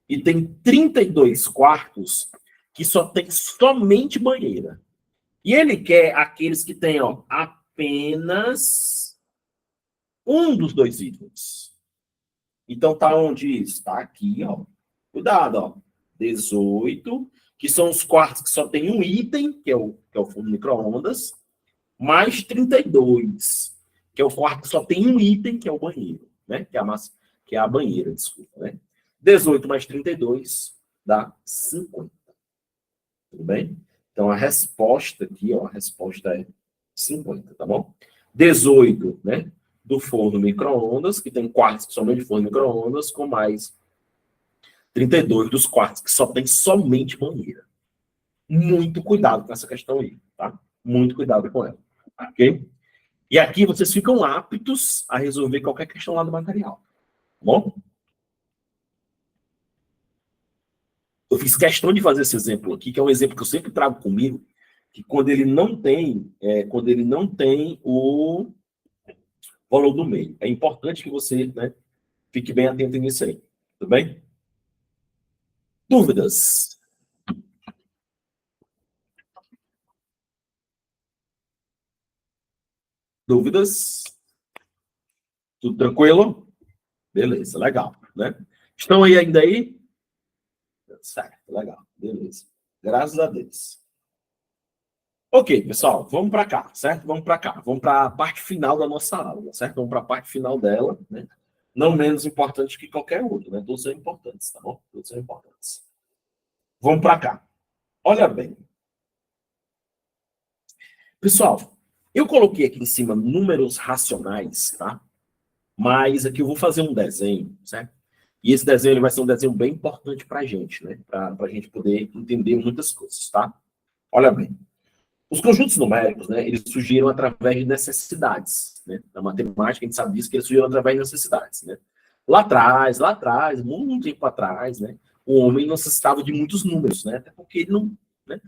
E tem 32 quartos que só tem somente banheira. E ele quer aqueles que têm, ó, apenas um dos dois itens. Então tá onde isso? Tá aqui, ó. Cuidado, ó. 18, que são os quartos que só tem um item, que é o forno micro-ondas, mais 32, que é o quarto que só tem um item, que é o banheiro, né? Que é a banheira, desculpa, né? 18 mais 32 dá 50. Tudo bem? Então, a resposta aqui, ó, a resposta é 50, tá bom? 18, né, do forno micro-ondas, que tem quartos que somente forno micro-ondas, com mais 32 dos quartos que só tem somente banheira. Muito cuidado com essa questão aí, tá? Muito cuidado com ela, ok? E aqui vocês ficam aptos a resolver qualquer questão lá do material, tá bom? Eu fiz questão de fazer esse exemplo aqui, que é um exemplo que eu sempre trago comigo, que quando ele não tem o valor do meio. É importante que você, né, fique bem atento nisso aí. Tudo bem? Dúvidas? Dúvidas? Tudo tranquilo? Beleza, legal, né? Estão aí ainda aí? Certo, legal, beleza. Graças a Deus. Ok, pessoal, vamos para cá, certo? Vamos para cá. Vamos para a parte final da nossa aula, certo? Vamos para a parte final dela, né? Não menos importante que qualquer outro, né? Todos são importantes, tá bom? Todos são importantes. Vamos para cá. Olha bem. Pessoal, eu coloquei aqui em cima números racionais, tá? Mas aqui eu vou fazer um desenho, certo? E esse desenho ele vai ser um desenho bem importante para a gente, né? Para a gente poder entender muitas coisas, tá? Olha bem. Os conjuntos numéricos, né, eles surgiram através de necessidades, né? Na matemática, a gente sabe disso, que eles surgiram através de necessidades, né? Lá atrás, muito tempo atrás, né, o homem necessitava de muitos números, né? Até porque ele não, né,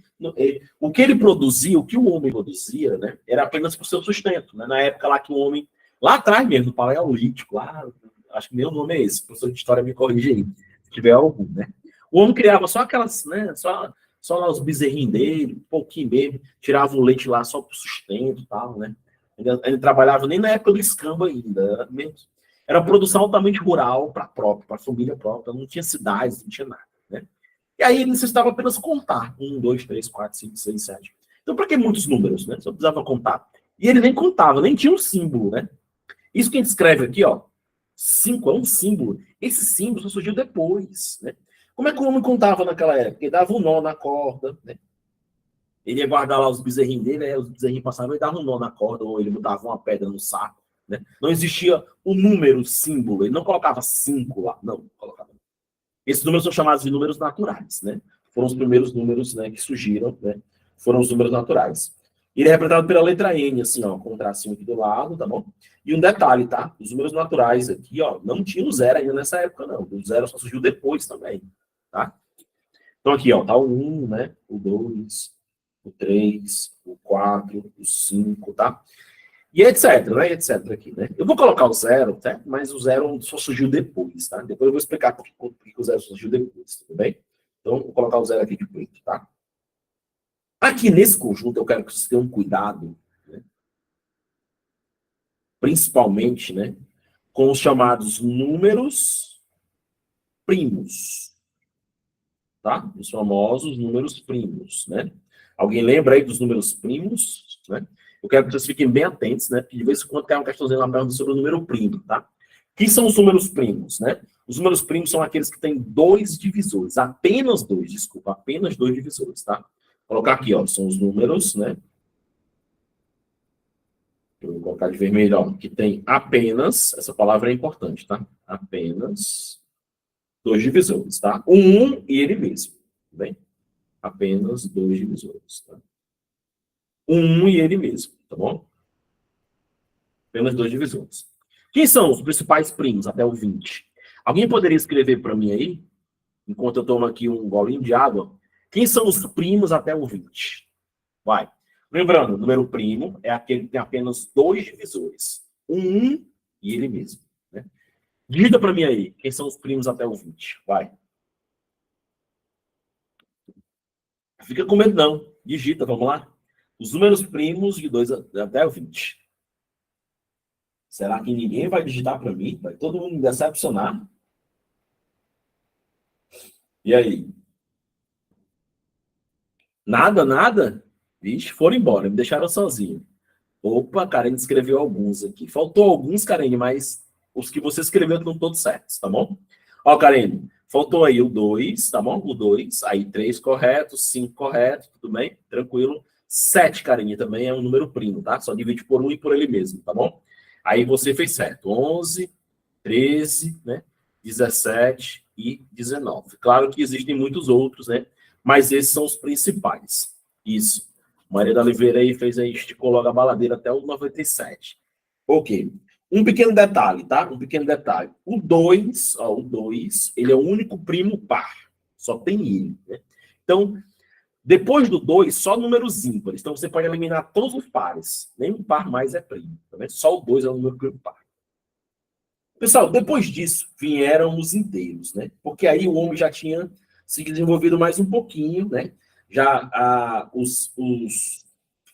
o que ele produzia, o que o homem produzia, né, era apenas para o seu sustento, né? Na época lá que o homem, lá atrás mesmo, no Paleolítico, lá, acho que meu nome é esse, o professor de história me corrige aí, se tiver algum, né? O homem criava só aquelas, né, só lá os bezerrinhos dele, um pouquinho mesmo, tirava o leite lá só para o sustento e tal, né? Ele trabalhava nem na época do escambo ainda, era produção altamente rural para a família própria, não tinha cidades, não tinha nada, né? E aí ele necessitava apenas contar, 1, 2, 3, 4, 5, 6, 7. Então, para que muitos números, né? Só precisava contar. E ele nem contava, nem tinha um símbolo, né? Isso que a gente escreve aqui, ó, 5 é um símbolo. Esse símbolo só surgiu depois, né? Como é que o homem contava naquela época? Ele dava um nó na corda, né? Ele ia guardar lá os bezerrinhos dele, aí os bezerrinhos passavam e dava um nó na corda, ou ele botava uma pedra no saco, né? Não existia o número, o símbolo, ele não colocava 5 lá, não, colocava. Esses números são chamados de números naturais, né? Foram os primeiros números, né, que surgiram, né? Foram os números naturais. Ele é representado pela letra N, assim, ó, com um tracinho aqui do lado, tá bom? E um detalhe, tá? Os números naturais aqui, ó, não tinha o zero ainda nessa época, não. O zero só surgiu depois também, tá? Então aqui, ó, tá o 1, né? O 2, o 3, o 4, o 5, tá? E etc, né? Etc aqui, né? Eu vou colocar o zero, certo? Mas o zero só surgiu depois, tá? Depois eu vou explicar por que o zero surgiu depois, tudo bem? Então, vou colocar o zero aqui de preto, tá? Aqui nesse conjunto, eu quero que vocês tenham cuidado, né? Principalmente, né? Com os chamados números primos, tá? Os famosos números primos, né? Alguém lembra aí dos números primos, né? Eu quero que vocês fiquem bem atentos, né? Porque de vez em quando tem uma questãozinha lá perguntando sobre o número primo, tá? Quem são os números primos, né? Os números primos são aqueles que têm dois divisores, apenas dois, desculpa, apenas dois divisores, tá? Vou colocar aqui, ó, são os números, né? Eu vou colocar de vermelho, ó, que tem apenas, essa palavra é importante, tá? Apenas dois divisores, tá? Um e ele mesmo, tudo bem? Apenas dois divisores, tá? Um e ele mesmo, tá bom? Apenas dois divisores. Quem são os principais primos até o 20? Alguém poderia escrever para mim aí, enquanto eu tomo aqui um golinho de água? Quem são os primos até o 20? Vai. Lembrando, o número primo é aquele que tem apenas dois divisores. Um e ele mesmo, né? Digita para mim aí, quem são os primos até o 20? Vai. Fica com medo não. Digita, vamos lá. Os números primos de 2 até o 20. Será que ninguém vai digitar para mim? Vai todo mundo me decepcionar? E aí? Nada, nada? Vixe, foram embora, me deixaram sozinho. Opa, Karen escreveu alguns aqui. Faltou alguns, Karen, mas os que você escreveu estão todos certos, tá bom? Ó, Karen, faltou aí o 2, tá bom? O 2, aí 3 corretos, 5 corretos, tudo bem? Tranquilo. 7, Karen, também é um número primo, tá? Só divide por 1 e por ele mesmo, tá bom? Aí você fez certo. 11, 13, né? 17 e 19. Claro que existem muitos outros, né? Mas esses são os principais. Isso. Maria da Oliveira aí fez aí, esticou logo a baladeira até o 97. Ok. Um pequeno detalhe, tá? Um pequeno detalhe. O 2, ó, o 2, ele é o único primo par. Só tem ele, né? Então, depois do 2, só números ímpares. Então, você pode eliminar todos os pares. Nenhum par mais é primo. Tá vendo? Só o 2 é o número primo par. Pessoal, depois disso, vieram os inteiros, né? Porque aí o homem já tinha se desenvolvido mais um pouquinho, né? Já os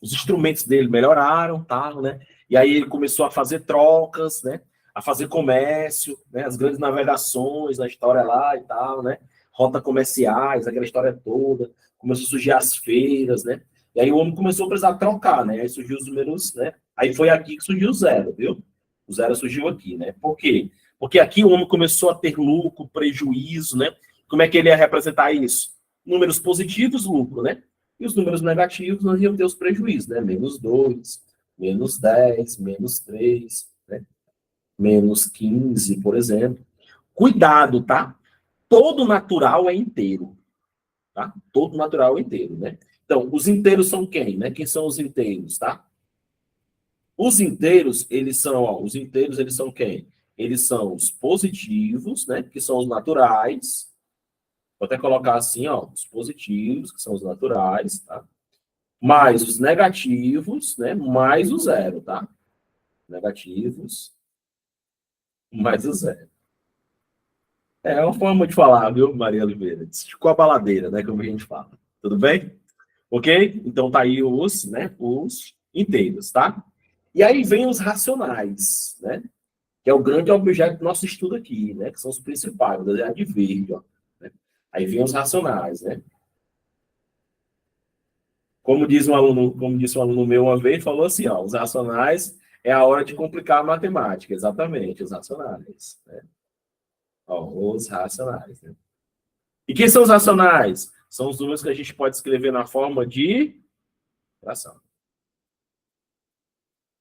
instrumentos dele melhoraram, tal, né? E aí ele começou a fazer trocas, né? A fazer comércio, né? As grandes navegações na história lá e tal, né? Rotas comerciais, aquela história toda. Começou a surgir as feiras, né? E aí o homem começou a precisar trocar, né? Aí surgiu os números, né? Aí foi aqui que surgiu o zero, viu? O zero surgiu aqui, né? Por quê? Porque aqui o homem começou a ter lucro, prejuízo, né? Como é que ele ia representar isso? Números positivos, lucro, né? E os números negativos, nós íamos ter os prejuízos, né? Menos 2, menos 10, menos 3, né? Menos 15, por exemplo. Cuidado, tá? Todo natural é inteiro, tá? Todo natural é inteiro, né? Então, os inteiros são quem, né? Quem são os inteiros, tá? Os inteiros, eles são, ó, os inteiros, eles são quem? Eles são os positivos, né? Que são os naturais. Vou até colocar assim, ó, os positivos, que são os naturais, tá? Mais os negativos, né? Mais o zero, tá? Negativos, mais o zero. É uma forma de falar, viu, Maria Oliveira? Esticou a baladeira, né? Como a gente fala. Tudo bem? Ok? Então tá aí os, né? Os inteiros, tá? E aí vem os racionais, né? Que é o grande objeto do nosso estudo aqui, né? Que são os principais, vou desenhar de verde, ó. Né? Aí vem os racionais, né? Como disse um aluno meu uma vez, falou assim, ó, os racionais é a hora de complicar a matemática, exatamente, os racionais, né? Ó, os racionais, né? E quem são os racionais? São os números que a gente pode escrever na forma de fração.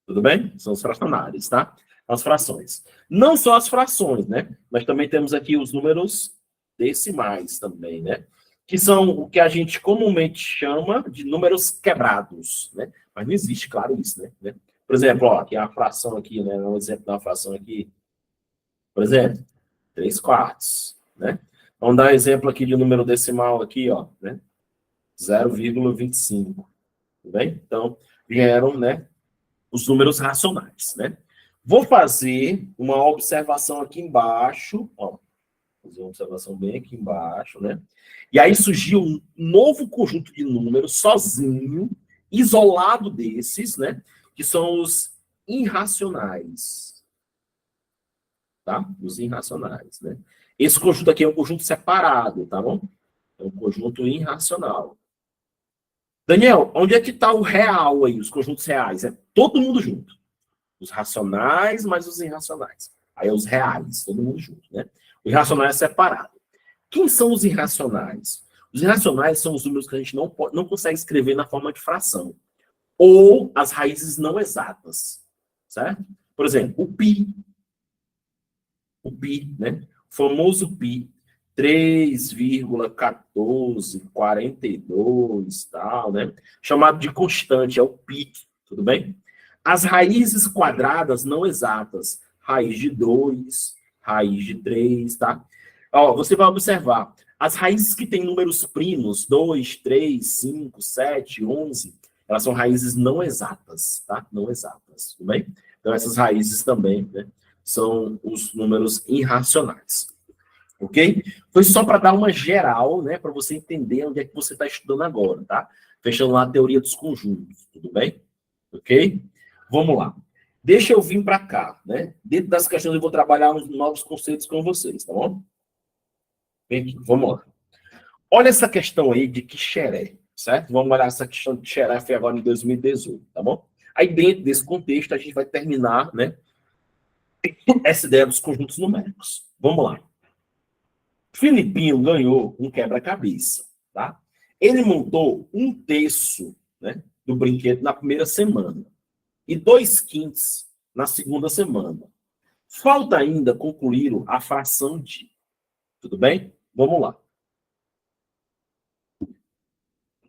Tudo bem? São os fracionários, tá? As frações. Não só as frações, né? Mas também temos aqui os números decimais também, né? Que são o que a gente comumente chama de números quebrados, né? Mas não existe, claro, isso, né? Por exemplo, ó, aqui a fração aqui, né? Um exemplo da fração aqui. Por exemplo, 3 quartos, né? Vamos dar um exemplo aqui de número decimal aqui, ó, né? 0,25, tudo bem? Então, vieram, né, os números racionais, né? Vou fazer uma observação aqui embaixo, ó, fazer uma observação bem aqui embaixo, né? E aí surgiu um novo conjunto de números sozinho, isolado desses, né? Que são os irracionais, tá? Os irracionais, né? Esse conjunto aqui é um conjunto separado, tá bom? É um conjunto irracional. Daniel, onde é que está o real aí, os conjuntos reais? É todo mundo junto. Os racionais mais os irracionais. Aí é os reais, todo mundo junto, né? O irracional é separado. Quem são os irracionais? Os irracionais são os números que a gente não consegue escrever na forma de fração. Ou as raízes não exatas, certo? Por exemplo, o pi, né? O famoso pi, 3,1442, tal, né? Chamado de constante, é o pi, tudo bem? As raízes quadradas não exatas, raiz de 2, raiz de 3, tá? Ó, você vai observar, as raízes que têm números primos, 2, 3, 5, 7, 11, elas são raízes não exatas, tá? Não exatas, tudo bem? Então, essas raízes também, né, são os números irracionais. Ok? Foi só para dar uma geral, né, para você entender onde é que você está estudando agora, tá? Fechando lá a teoria dos conjuntos, tudo bem? Ok? Vamos lá. Deixa eu vir para cá, né? Dentro das questões eu vou trabalhar uns novos conceitos com vocês, tá bom? Vem aqui, vamos lá. Olha essa questão aí de Quixeré, certo? Vamos olhar essa questão de Quixeré, foi agora em 2018, tá bom? Aí dentro desse contexto a gente vai terminar, né, essa ideia dos conjuntos numéricos. Vamos lá. Filipinho ganhou um quebra-cabeça, tá? Ele montou um terço, né, do brinquedo na primeira semana e 2/5 na segunda semana. Falta ainda concluir a fração de. Tudo bem? Vamos lá.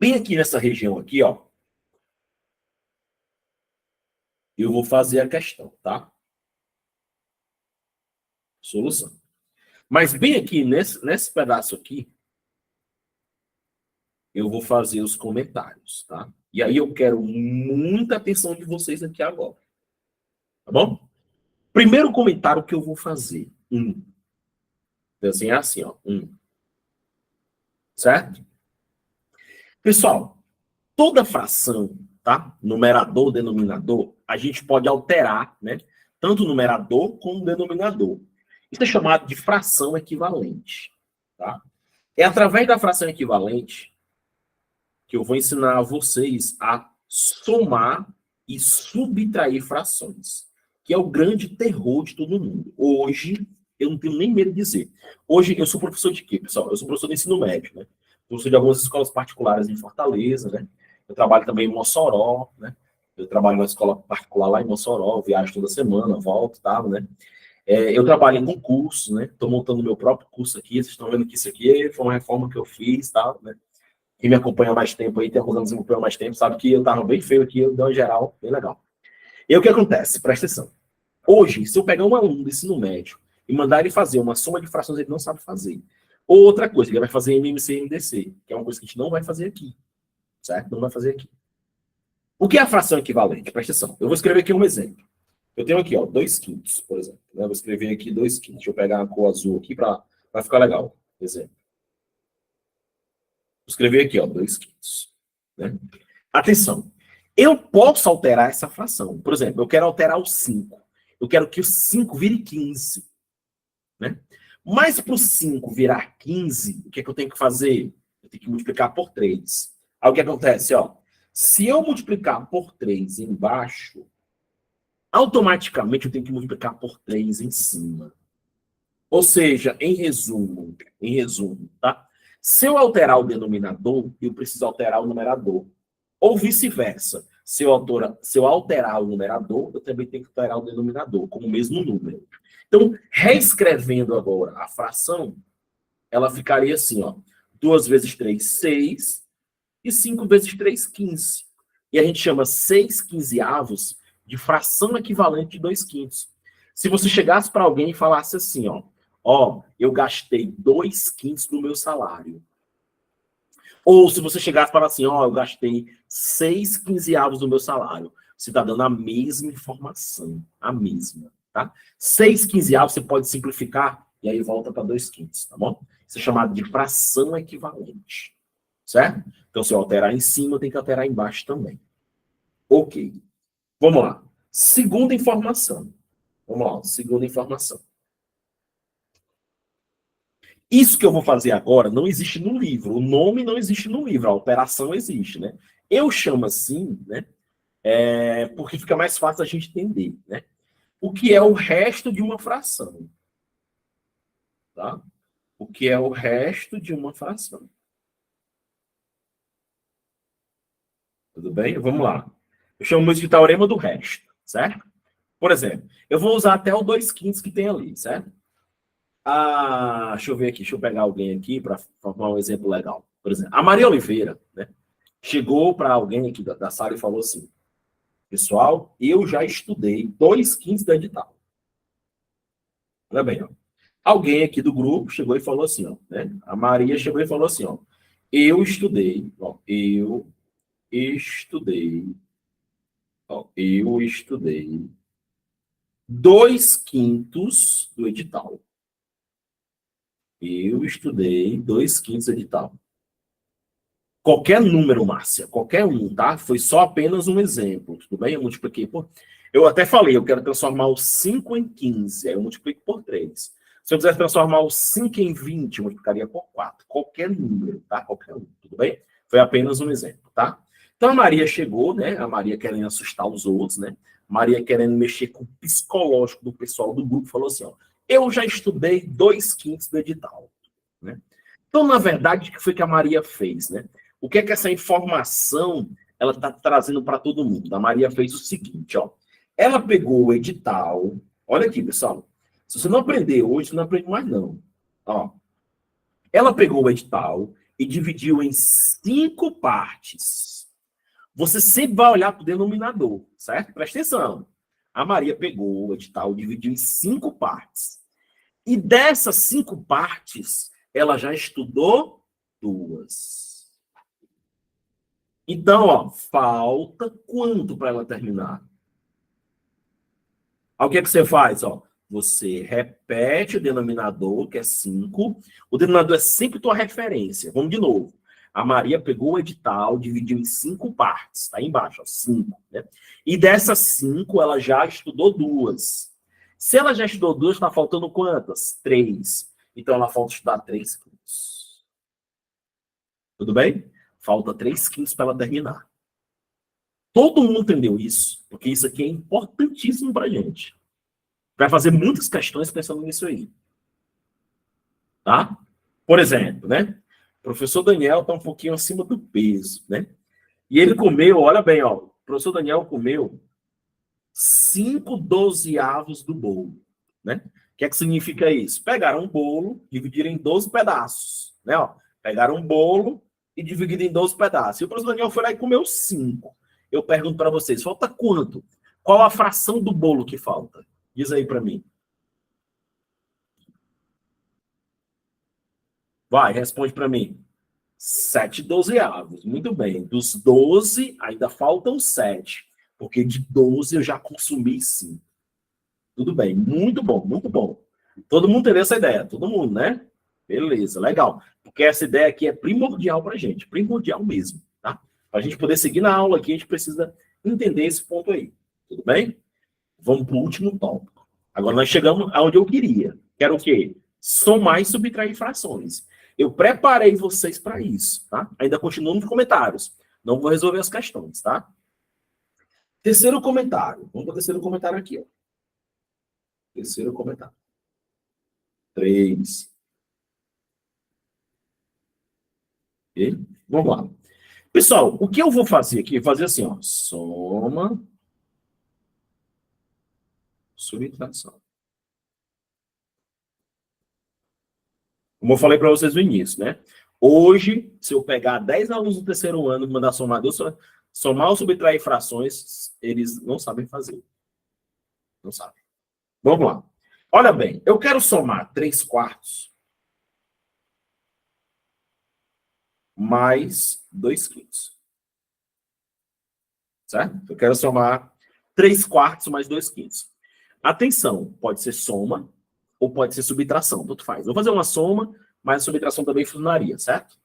Bem aqui nessa região aqui, ó, eu vou fazer a questão, tá? Solução. Mas bem aqui nesse pedaço aqui, eu vou fazer os comentários, tá? E aí eu quero muita atenção de vocês aqui agora. Tá bom? Primeiro comentário que eu vou fazer. Desenhar assim, ó. Certo? Pessoal, toda fração, tá? Numerador, denominador, a gente pode alterar, né? Tanto o numerador como o denominador. Isso é chamado de fração equivalente, tá? É através da fração equivalente que eu vou ensinar a vocês a somar e subtrair frações, que é o grande terror de todo mundo. Hoje, eu não tenho nem medo de dizer. Hoje, eu sou professor de quê, pessoal? Eu sou professor de ensino médio, né? Professor de algumas escolas particulares em Fortaleza, né? Eu trabalho também em Mossoró, né? Eu trabalho numa escola particular lá em Mossoró, viajo toda semana, volto, tá, né? Eu trabalho em concursos, né? Estou montando meu próprio curso aqui. Vocês estão vendo que isso aqui foi uma reforma que eu fiz, tá, né? Quem me acompanha há mais tempo aí, tem alguns anos que me acompanha há mais tempo, sabe que eu estava bem feio aqui, eu dei uma geral, bem legal. E aí o que acontece? Presta atenção. Hoje, se eu pegar um aluno do ensino médio e mandar ele fazer uma soma de frações, ele não sabe fazer. Ou outra coisa, ele vai fazer MMC e MDC, que é uma coisa que a gente não vai fazer aqui. Certo? Não vai fazer aqui. O que é a fração equivalente? Presta atenção. Eu vou escrever aqui um exemplo. Eu tenho aqui, ó, 2/5, por exemplo. Eu vou escrever aqui 2/5. Deixa eu pegar a cor azul aqui para ficar legal. Exemplo. Vou escrever aqui, ó, 2/5. Né? Atenção. Eu posso alterar essa fração. Por exemplo, eu quero alterar o 5. Eu quero que o 5 vire 15. Né? Mas para o 5 virar 15, o que é que eu tenho que fazer? Eu tenho que multiplicar por 3. Aí o que acontece? Ó, se eu multiplicar por 3 embaixo, automaticamente eu tenho que multiplicar por 3 em cima. Ou seja, em resumo, tá? Se eu alterar o denominador, eu preciso alterar o numerador. Ou vice-versa. Se eu alterar o numerador, eu também tenho que alterar o denominador, com o mesmo número. Então, reescrevendo agora a fração, ela ficaria assim, ó. 2 vezes 3, 6. E 5 vezes 3, 15. E a gente chama 6 quinzeavos de fração equivalente de 2 quintos. Se você chegasse para alguém e falasse assim, ó, eu gastei 2 quintos do meu salário. Ou se você chegasse e falasse assim, ó, eu gastei 6 quinzeavos do meu salário. Você está dando a mesma informação, a mesma, tá? 6 quinzeavos você pode simplificar e aí volta para 2 quintos, tá bom? Isso é chamado de fração equivalente, certo? Então, se eu alterar em cima, tem que alterar embaixo também. Ok. Vamos lá. Segunda informação. Vamos lá, segunda informação. Isso que eu vou fazer agora não existe no livro. O nome não existe no livro. A operação existe, né? Eu chamo assim, né? Porque fica mais fácil a gente entender, né? O que é o resto de uma fração, tá? O que é o resto de uma fração. Tudo bem? Vamos lá. Eu chamo isso de teorema do resto, certo? Por exemplo, eu vou usar até o 2 quintos que tem ali, certo? Deixa eu ver aqui, deixa eu pegar alguém aqui para formar um exemplo legal. Por exemplo, a Maria Oliveira, né, chegou para alguém aqui da sala e falou assim: pessoal, eu já estudei 2 quintos da edital. Olha bem, ó. Alguém aqui do grupo chegou e falou assim, ó, né? A Maria chegou e falou assim, ó, eu estudei, eu estudei 2 quintos do edital. Eu estudei 2 quintos do edital. Qualquer número, Márcia, qualquer um, tá? Foi só apenas um exemplo, tudo bem? Eu multipliquei por... Eu até falei, eu quero transformar o 5 em 15, aí eu multiplico por 3. Se eu quiser transformar o 5 em 20, eu multiplicaria por 4. Qualquer número, tá? Qualquer um, tudo bem? Foi apenas um exemplo, tá? Então a Maria chegou, né? A Maria querendo assustar os outros, né? Maria querendo mexer com o psicológico do pessoal do grupo, falou assim, ó, eu já estudei 2 quintos do edital, né? Então, na verdade, o que foi que a Maria fez, né? O que é que essa informação ela está trazendo para todo mundo? A Maria fez o seguinte, ó. Ela pegou o edital. Olha aqui, pessoal. Se você não aprender hoje, você não aprende mais, não. Ó. Ela pegou o edital e dividiu em 5 partes. Você sempre vai olhar para o denominador, certo? Presta atenção. A Maria pegou o edital e dividiu em 5 partes. E dessas 5 partes, ela já estudou 2. Então, ó, falta quanto para ela terminar? Aí o que é que você faz? Ó, você repete o denominador, que é 5. O denominador é sempre tua referência. Vamos de novo. A Maria pegou o edital, dividiu em 5 partes. Está aí embaixo, ó, 5. Né? E dessas 5, ela já estudou 2. Se ela já estudou 2, está faltando quantas? 3. Então, ela falta estudar 3 quintos. Tudo bem? Falta 3 quintos para ela terminar. Todo mundo entendeu isso, porque isso aqui é importantíssimo para a gente. Vai fazer muitas questões pensando nisso aí. Tá? Por exemplo, né? O professor Daniel está um pouquinho acima do peso, né? E ele comeu, olha bem, ó. O professor Daniel comeu 5 dozeavos do bolo, né? O que é que significa isso? Pegaram um bolo, dividiram em 12 pedaços, né? Ó, pegaram um bolo e dividiram em 12 pedaços. E o professor Daniel foi lá e comeu 5. Eu pergunto para vocês, falta quanto? Qual a fração do bolo que falta? Diz aí para mim. Vai, responde para mim. 7 dozeavos. Muito bem. Dos 12, ainda faltam 7. Porque de 12 eu já consumi 5. Tudo bem. Muito bom, muito bom. Todo mundo entendeu essa ideia? Todo mundo, né? Beleza, legal. Porque essa ideia aqui é primordial para a gente. Primordial mesmo, tá? Para a gente poder seguir na aula aqui, a gente precisa entender esse ponto aí. Tudo bem? Vamos para o último tópico. Agora nós chegamos aonde eu queria. Que era o quê? Somar e subtrair frações. Eu preparei vocês para isso, tá? Ainda continuo nos comentários. Não vou resolver as questões, tá? Terceiro comentário. Vamos para o terceiro comentário aqui, ó. Terceiro comentário. 3. Ok? Vamos lá. Pessoal, o que eu vou fazer aqui? Fazer assim, ó. Soma, subtração. Como eu falei para vocês no início, né? Hoje, se eu pegar 10 alunos do terceiro ano e mandar somar ou subtrair frações, eles não sabem fazer. Não sabem. Vamos lá. Olha bem, eu quero somar 3 quartos mais 2 quintos. Certo? Eu quero somar 3 quartos mais 2 quintos. Atenção, pode ser soma ou pode ser subtração, tanto faz. Vou fazer uma soma, mas a subtração também funcionaria, certo?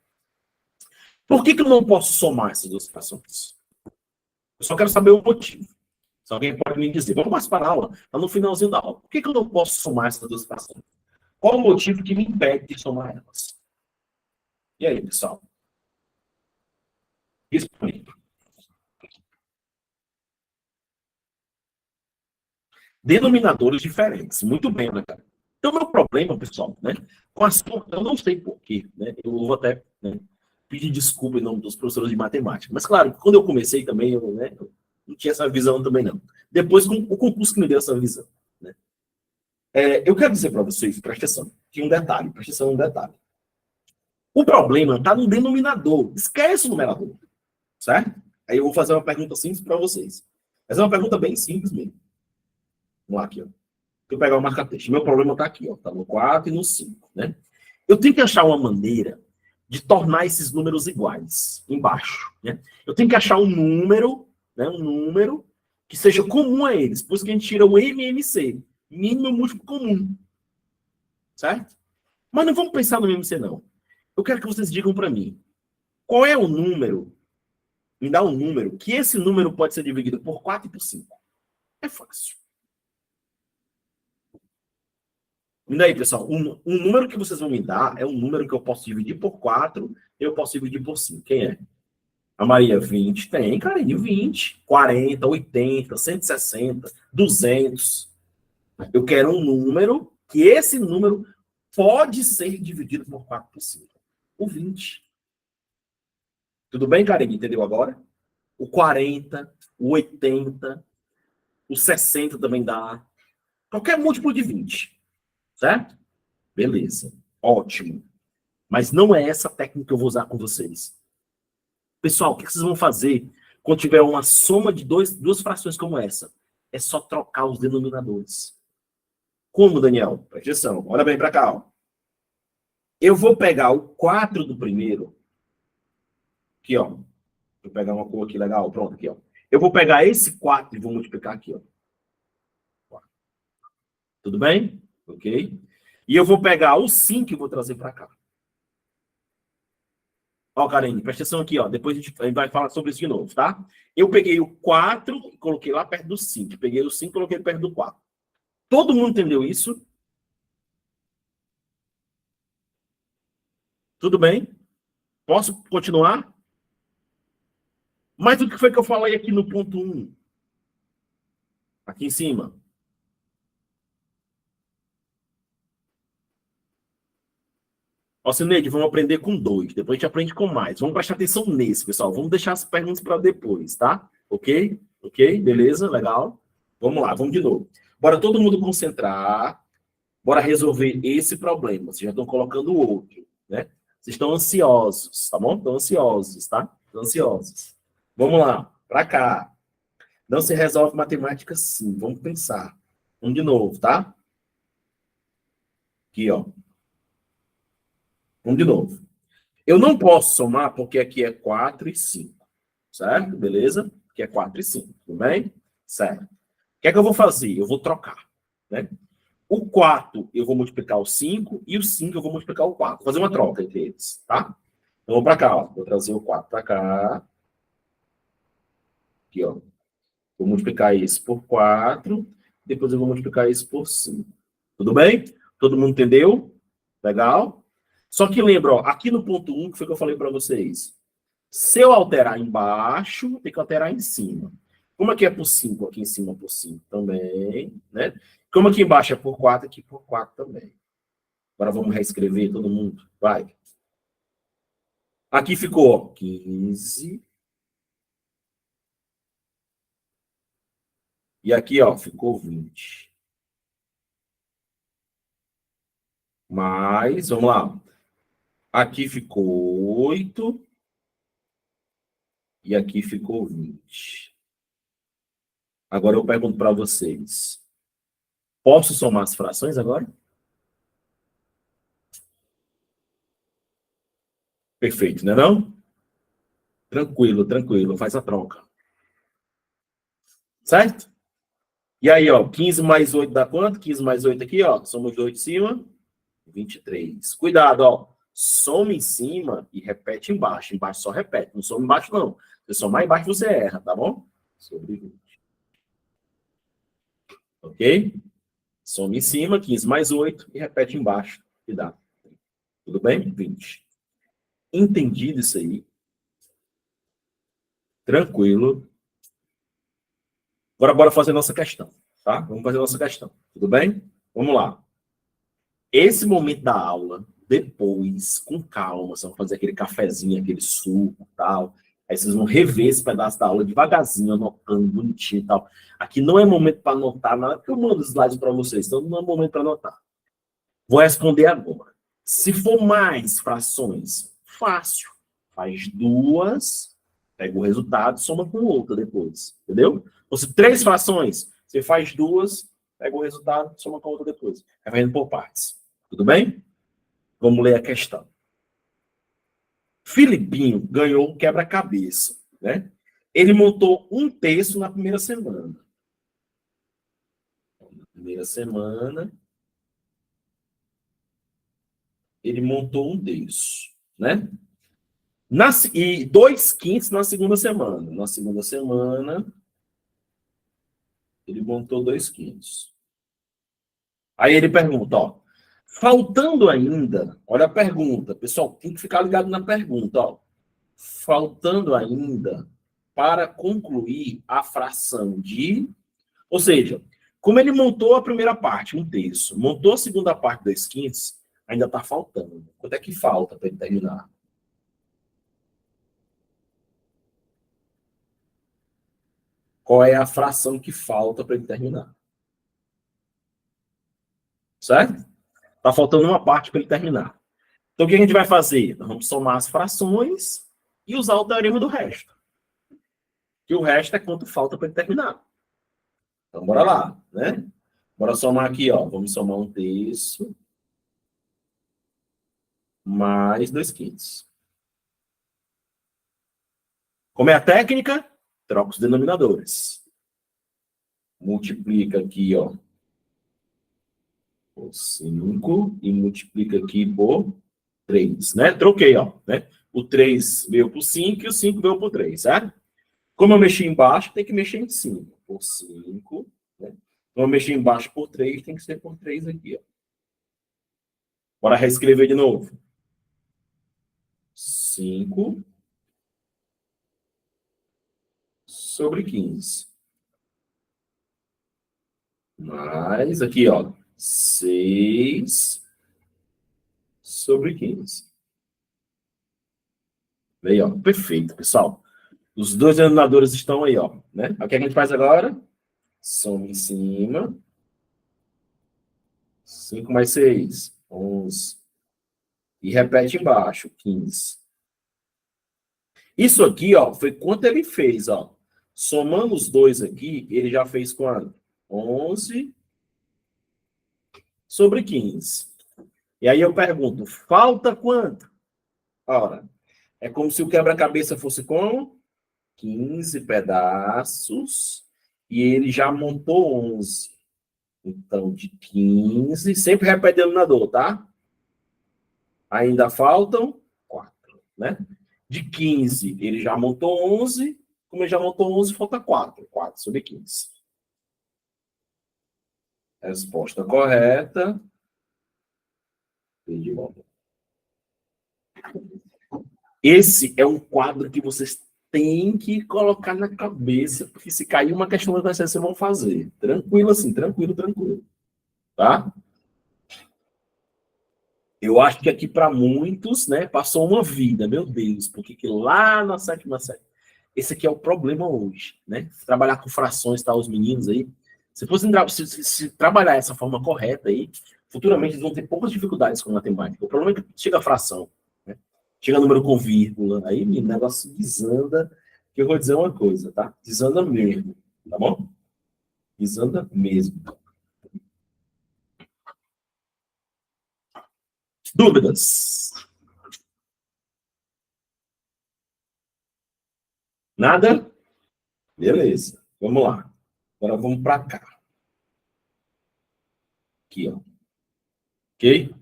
Por que eu não posso somar essas duas frações? Eu só quero saber o motivo. Se alguém pode me dizer, vamos passar para a aula, está no finalzinho da aula. Por que eu não posso somar essas duas frações? Qual o motivo que me impede de somar elas? E aí, pessoal? Responde. Denominadores diferentes. Muito bem, né, cara? Então, meu problema, pessoal, né? Com a soma, eu não sei porquê, né? Eu vou até, né, pedir desculpa em nome dos professores de matemática. Mas, claro, quando eu comecei também, eu não tinha essa visão também, não. Depois, o concurso que me deu essa visão. Né? Eu quero dizer para vocês, presta atenção, que um detalhe, presta atenção um detalhe. O problema está no denominador. Esquece o numerador. Certo? Aí eu vou fazer uma pergunta simples para vocês. Essa é uma pergunta bem simples mesmo. Vamos lá aqui, ó. Deixa eu pegar o marca-texto. Meu problema está aqui, ó. Está no 4 e no 5, né? Eu tenho que achar uma maneira de tornar esses números iguais, embaixo, né? Eu tenho que achar um número, né? Um número que seja comum a eles. Por isso que a gente tira o MMC, mínimo múltiplo comum. Certo? Mas não vamos pensar no MMC, não. Eu quero que vocês digam para mim, qual é o número, me dá um número, que esse número pode ser dividido por 4 e por 5. É fácil. E daí, pessoal, um número que vocês vão me dar é um número que eu posso dividir por 4, eu posso dividir por 5. Quem é? A Maria, 20. Tem, carinho, 20, 40, 80, 160, 200. Eu quero um número que esse número pode ser dividido por 4 por 5. O 20. Tudo bem, Karine? Entendeu agora? O 40, o 80, o 60 também dá. Qualquer múltiplo de 20. Certo? Beleza. Ótimo. Mas não é essa técnica que eu vou usar com vocês. Pessoal, o que vocês vão fazer quando tiver uma soma de duas frações como essa? É só trocar os denominadores. Como, Daniel? Presta atenção. Olha bem para cá. Ó. Eu vou pegar o 4 do primeiro. Aqui, ó. Vou pegar uma cor aqui legal. Pronto, aqui, ó. Eu vou pegar esse 4 e vou multiplicar aqui, ó. Tudo bem? Ok? E eu vou pegar o 5 e vou trazer para cá. Ó, Karine, presta atenção aqui, ó. Depois a gente vai falar sobre isso de novo, tá? Eu peguei o 4 e coloquei lá perto do 5. Peguei o 5 e coloquei perto do 4. Todo mundo entendeu isso? Tudo bem? Posso continuar? Mas o que foi que eu falei aqui no ponto 1? Aqui em cima. Ó, Cineide, vamos aprender com 2. Depois a gente aprende com mais. Vamos prestar atenção nesse, pessoal. Vamos deixar as perguntas para depois, tá? Ok? Ok? Beleza? Legal? Vamos lá, vamos de novo. Bora todo mundo concentrar. Bora resolver esse problema. Vocês já estão colocando o outro, né? Vocês estão ansiosos, tá bom? Estão ansiosos, tá? Estão ansiosos. Vamos lá, para cá. Não se resolve matemática assim. Vamos pensar. Vamos de novo, tá? Aqui, ó. Vamos de novo. Eu não posso somar porque aqui é 4 e 5. Certo? Beleza? Aqui é 4 e 5. Tudo bem? Certo. O que é que eu vou fazer? Eu vou trocar, né? O 4 eu vou multiplicar o 5 e o 5 eu vou multiplicar o 4. Vou fazer uma troca entre eles, tá? Então, vou para cá, ó. Vou trazer o 4 para cá. Aqui, ó. Vou multiplicar isso por 4. Depois eu vou multiplicar isso por 5. Tudo bem? Todo mundo entendeu? Legal? Só que lembra, ó, aqui no ponto 1, que foi que eu falei para vocês. Se eu alterar embaixo, tem que alterar em cima. Como aqui é por 5, aqui em cima é por 5 também, né? Como aqui embaixo é por 4, aqui por 4 também. Agora vamos reescrever todo mundo. Vai. Aqui ficou 15. E aqui, ó, ficou 20. Mais, vamos lá. Aqui ficou 8. E aqui ficou 20. Agora eu pergunto para vocês. Posso somar as frações agora? Perfeito, não é não? Tranquilo, tranquilo. Faz a troca. Certo? E aí, ó, 15 mais 8 dá quanto? 15 mais 8 aqui, ó. Somos 8 em cima. 23. Cuidado, ó. Soma em cima e repete embaixo. Embaixo só repete. Não soma embaixo, não. Se somar embaixo, você erra, tá bom? Sobre 20. Ok? Soma em cima, 15 mais 8 e repete embaixo. Que dá. Tudo bem? 20. Entendido isso aí? Tranquilo. Agora, bora fazer nossa questão, tá? Vamos fazer nossa questão. Tudo bem? Vamos lá. Esse momento da aula, depois, com calma, vocês vão fazer aquele cafezinho, aquele suco e tal. Aí vocês vão rever esse pedaço da aula devagarzinho, anotando, bonitinho e tal. Aqui não é momento para anotar nada, porque eu mando os slides para vocês, então não é momento para anotar. Vou responder agora. Se for mais frações, fácil. Faz duas, pega o resultado, soma com outra depois. Entendeu? Ou se 3 frações, você faz duas, pega o resultado, soma com outra depois. Vai indo por partes. Tudo bem? Vamos ler a questão. Filipinho ganhou o quebra-cabeça, né? Ele montou um terço na primeira semana. Na primeira semana, ele montou um terço, né? E 2/5 na segunda semana. Na segunda semana, ele montou 2/5. Aí ele pergunta, ó, faltando ainda, olha a pergunta, pessoal, tem que ficar ligado na pergunta, ó. Faltando ainda para concluir a fração de, ou seja, como ele montou a primeira parte, um terço, montou a segunda parte, 2/5, ainda está faltando. Quanto é que falta para ele terminar? Qual é a fração que falta para ele terminar? Certo? Está faltando uma parte para ele terminar. Então, o que a gente vai fazer? Nós vamos somar as frações e usar o teorema do resto. Que o resto é quanto falta para ele terminar. Então, bora lá, né? Bora somar aqui, ó. Vamos somar um terço mais 2/5. Como é a técnica? Troca os denominadores. Multiplica aqui, ó, por 5 e multiplica aqui por 3, né? Troquei, ó, né? O 3 veio por 5 e o 5 veio por 3, certo? Como eu mexi embaixo, tem que mexer em cima. Por 5, né? Como eu mexi embaixo por 3, tem que ser por 3 aqui, ó. Bora reescrever de novo. 5 sobre 15. Mais aqui, ó. 6 sobre 15. Aí, ó. Perfeito, pessoal. Os dois denominadores estão aí, ó. Né? O que a gente faz agora? Soma em cima. 5 mais 6, 11. E repete embaixo, 15. Isso aqui, ó, foi quanto ele fez, ó. Somando os dois aqui, ele já fez quanto? 11 sobre 15. E aí eu pergunto, falta quanto? Ora, é como se o quebra-cabeça fosse como? 15 pedaços. E ele já montou 11. Então, de 15, sempre repete na dor, tá? Ainda faltam 4, né? De 15, ele já montou 11. Como ele já montou 11, falta 4. 4 sobre 15. Resposta correta. Esse é um quadro que vocês têm que colocar na cabeça, porque se cair uma questão da TCC, vocês vão fazer. Tranquilo assim, tranquilo, tranquilo. Tá? Eu acho que aqui para muitos, né, passou uma vida, meu Deus, porque que lá na sétima série. Esse aqui é o problema hoje, né? Trabalhar com frações, tá, os meninos aí. Se fosse se trabalhar essa forma correta aí, futuramente eles vão ter poucas dificuldades com matemática. O problema é que chega a fração. Chega número com vírgula, aí o negócio desanda, que eu vou dizer uma coisa, tá? Desanda mesmo, tá bom? Desanda mesmo. Dúvidas? Nada? Beleza. Vamos lá. Agora vamos para cá. Aqui, ó. Ok?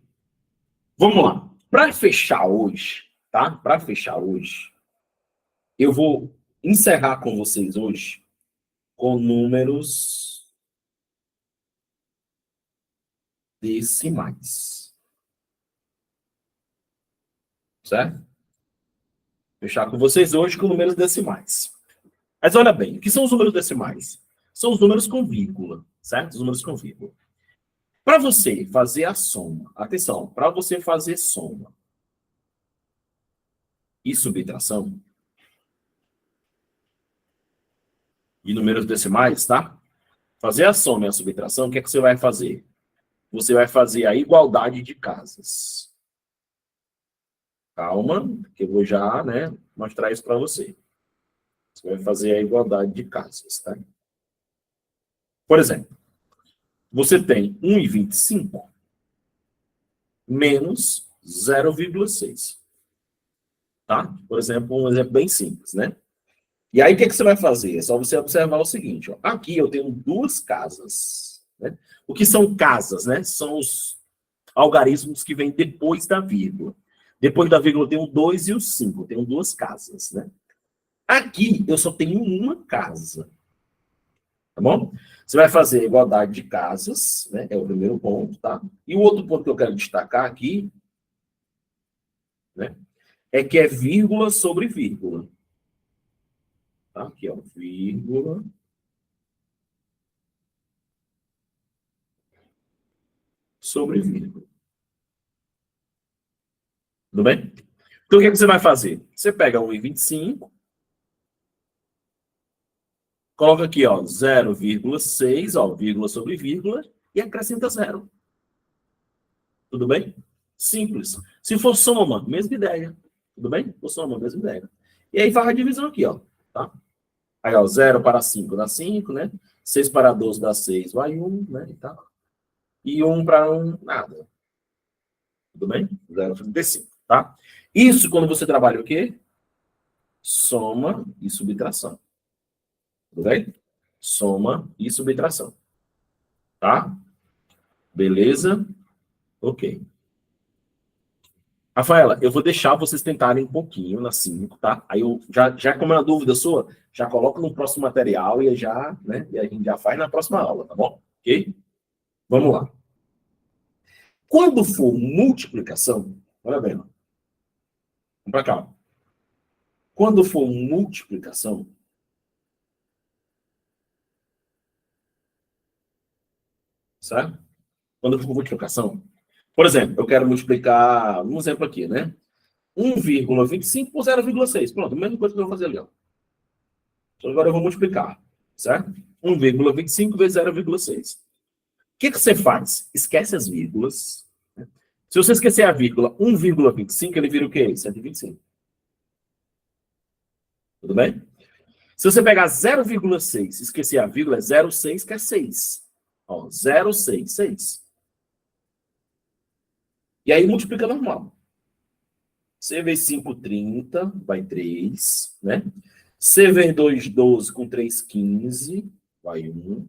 Vamos lá. Para fechar hoje, tá? Para fechar hoje, eu vou encerrar com vocês hoje com números decimais. Certo? Fechar com vocês hoje com números decimais. Mas olha bem, o que são os números decimais? São os números com vírgula, certo? Os números com vírgula. Para você fazer a soma, atenção, para você fazer soma e subtração de números decimais, tá? Fazer a soma e a subtração, o que é que você vai fazer? Você vai fazer a igualdade de casas. Calma, que eu vou já, né, mostrar isso para você. Você vai fazer a igualdade de casas, tá? Por exemplo, você tem 1,25 menos 0,6. Tá? Por exemplo, um exemplo bem simples, né? E aí, o que, é que você vai fazer? É só você observar o seguinte, ó. Aqui eu tenho duas casas, né? O que são casas, né? São os algarismos que vêm depois da vírgula. Depois da vírgula eu tenho 2 e o 5. Eu tenho duas casas, né? Aqui eu só tenho uma casa. Tá bom? Você vai fazer a igualdade de casas, né? É o primeiro ponto, tá? E o outro ponto que eu quero destacar aqui, né? É que é vírgula sobre vírgula. Tá? Aqui, ó, vírgula sobre vírgula. Tudo bem? Então, o que, é que você vai fazer? Você pega 1,25, coloca aqui, ó, 0,6, ó, vírgula sobre vírgula, e acrescenta 0. Tudo bem? Simples. Se for soma, mesma ideia. Tudo bem? Se for soma, mesma ideia. E aí faz a divisão aqui, ó. Tá? Aí, ó, 0 para 5 dá 5, né? 6 para 12 dá 6, vai 1, né? E, tá. E 1 para 1, nada. Tudo bem? 0,35, tá? Isso quando você trabalha o quê? Soma e subtração. Tudo bem? Soma e subtração. Tá? Beleza? Ok. Rafaela, eu vou deixar vocês tentarem um pouquinho na 5, tá? Aí eu já como é uma dúvida sua, já coloco no próximo material e já, né? E a gente já faz na próxima aula, tá bom? Ok? Vamos lá. Quando for multiplicação, olha bem, ó. Vamos para cá. Quando for multiplicação, certo? Quando for multiplicação, por exemplo, eu quero multiplicar, um exemplo aqui, né? 1,25 por 0,6. Pronto, a mesma coisa que eu vou fazer ali, ó. Então, agora eu vou multiplicar, certo? 1,25 vezes 0,6. O que, que você faz? Esquece as vírgulas. Né? Se você esquecer a vírgula 1,25, ele vira o quê? 125. Tudo bem? Se você pegar 0,6 e esquecer a vírgula, é 0,6, que é 6. Ó, 0,6, 6. E aí multiplica normal. C vezes 5, 30, vai 3, né? C vezes 2, 12, com 3, 15, vai 1.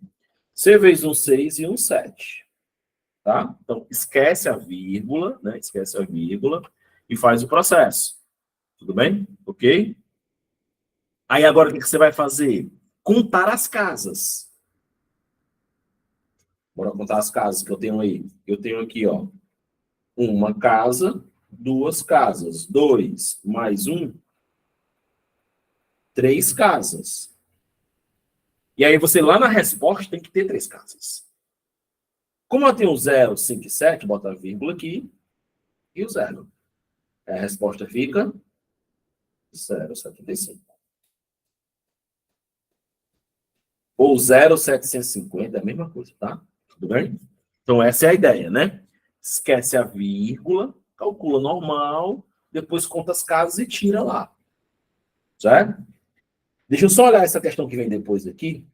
C vezes 1, 6 e 1, 7. Tá? Então, esquece a vírgula, né? Esquece a vírgula e faz o processo. Tudo bem? Ok? Aí agora o que você vai fazer? Contar as casas. Bora contar as casas que eu tenho aí. Eu tenho aqui, ó, uma casa, duas casas. 2 mais 1, 3 casas. E aí você lá na resposta tem que ter 3 casas. Como eu tenho 0, 5 e 7, bota a vírgula aqui e o 0. A resposta fica 0,75. Ou 0,750, é a mesma coisa, tá? Tudo bem? Então essa é a ideia, né? Esquece a vírgula, calcula normal, depois conta as casas e tira lá. Certo? Deixa eu só olhar essa questão que vem depois aqui.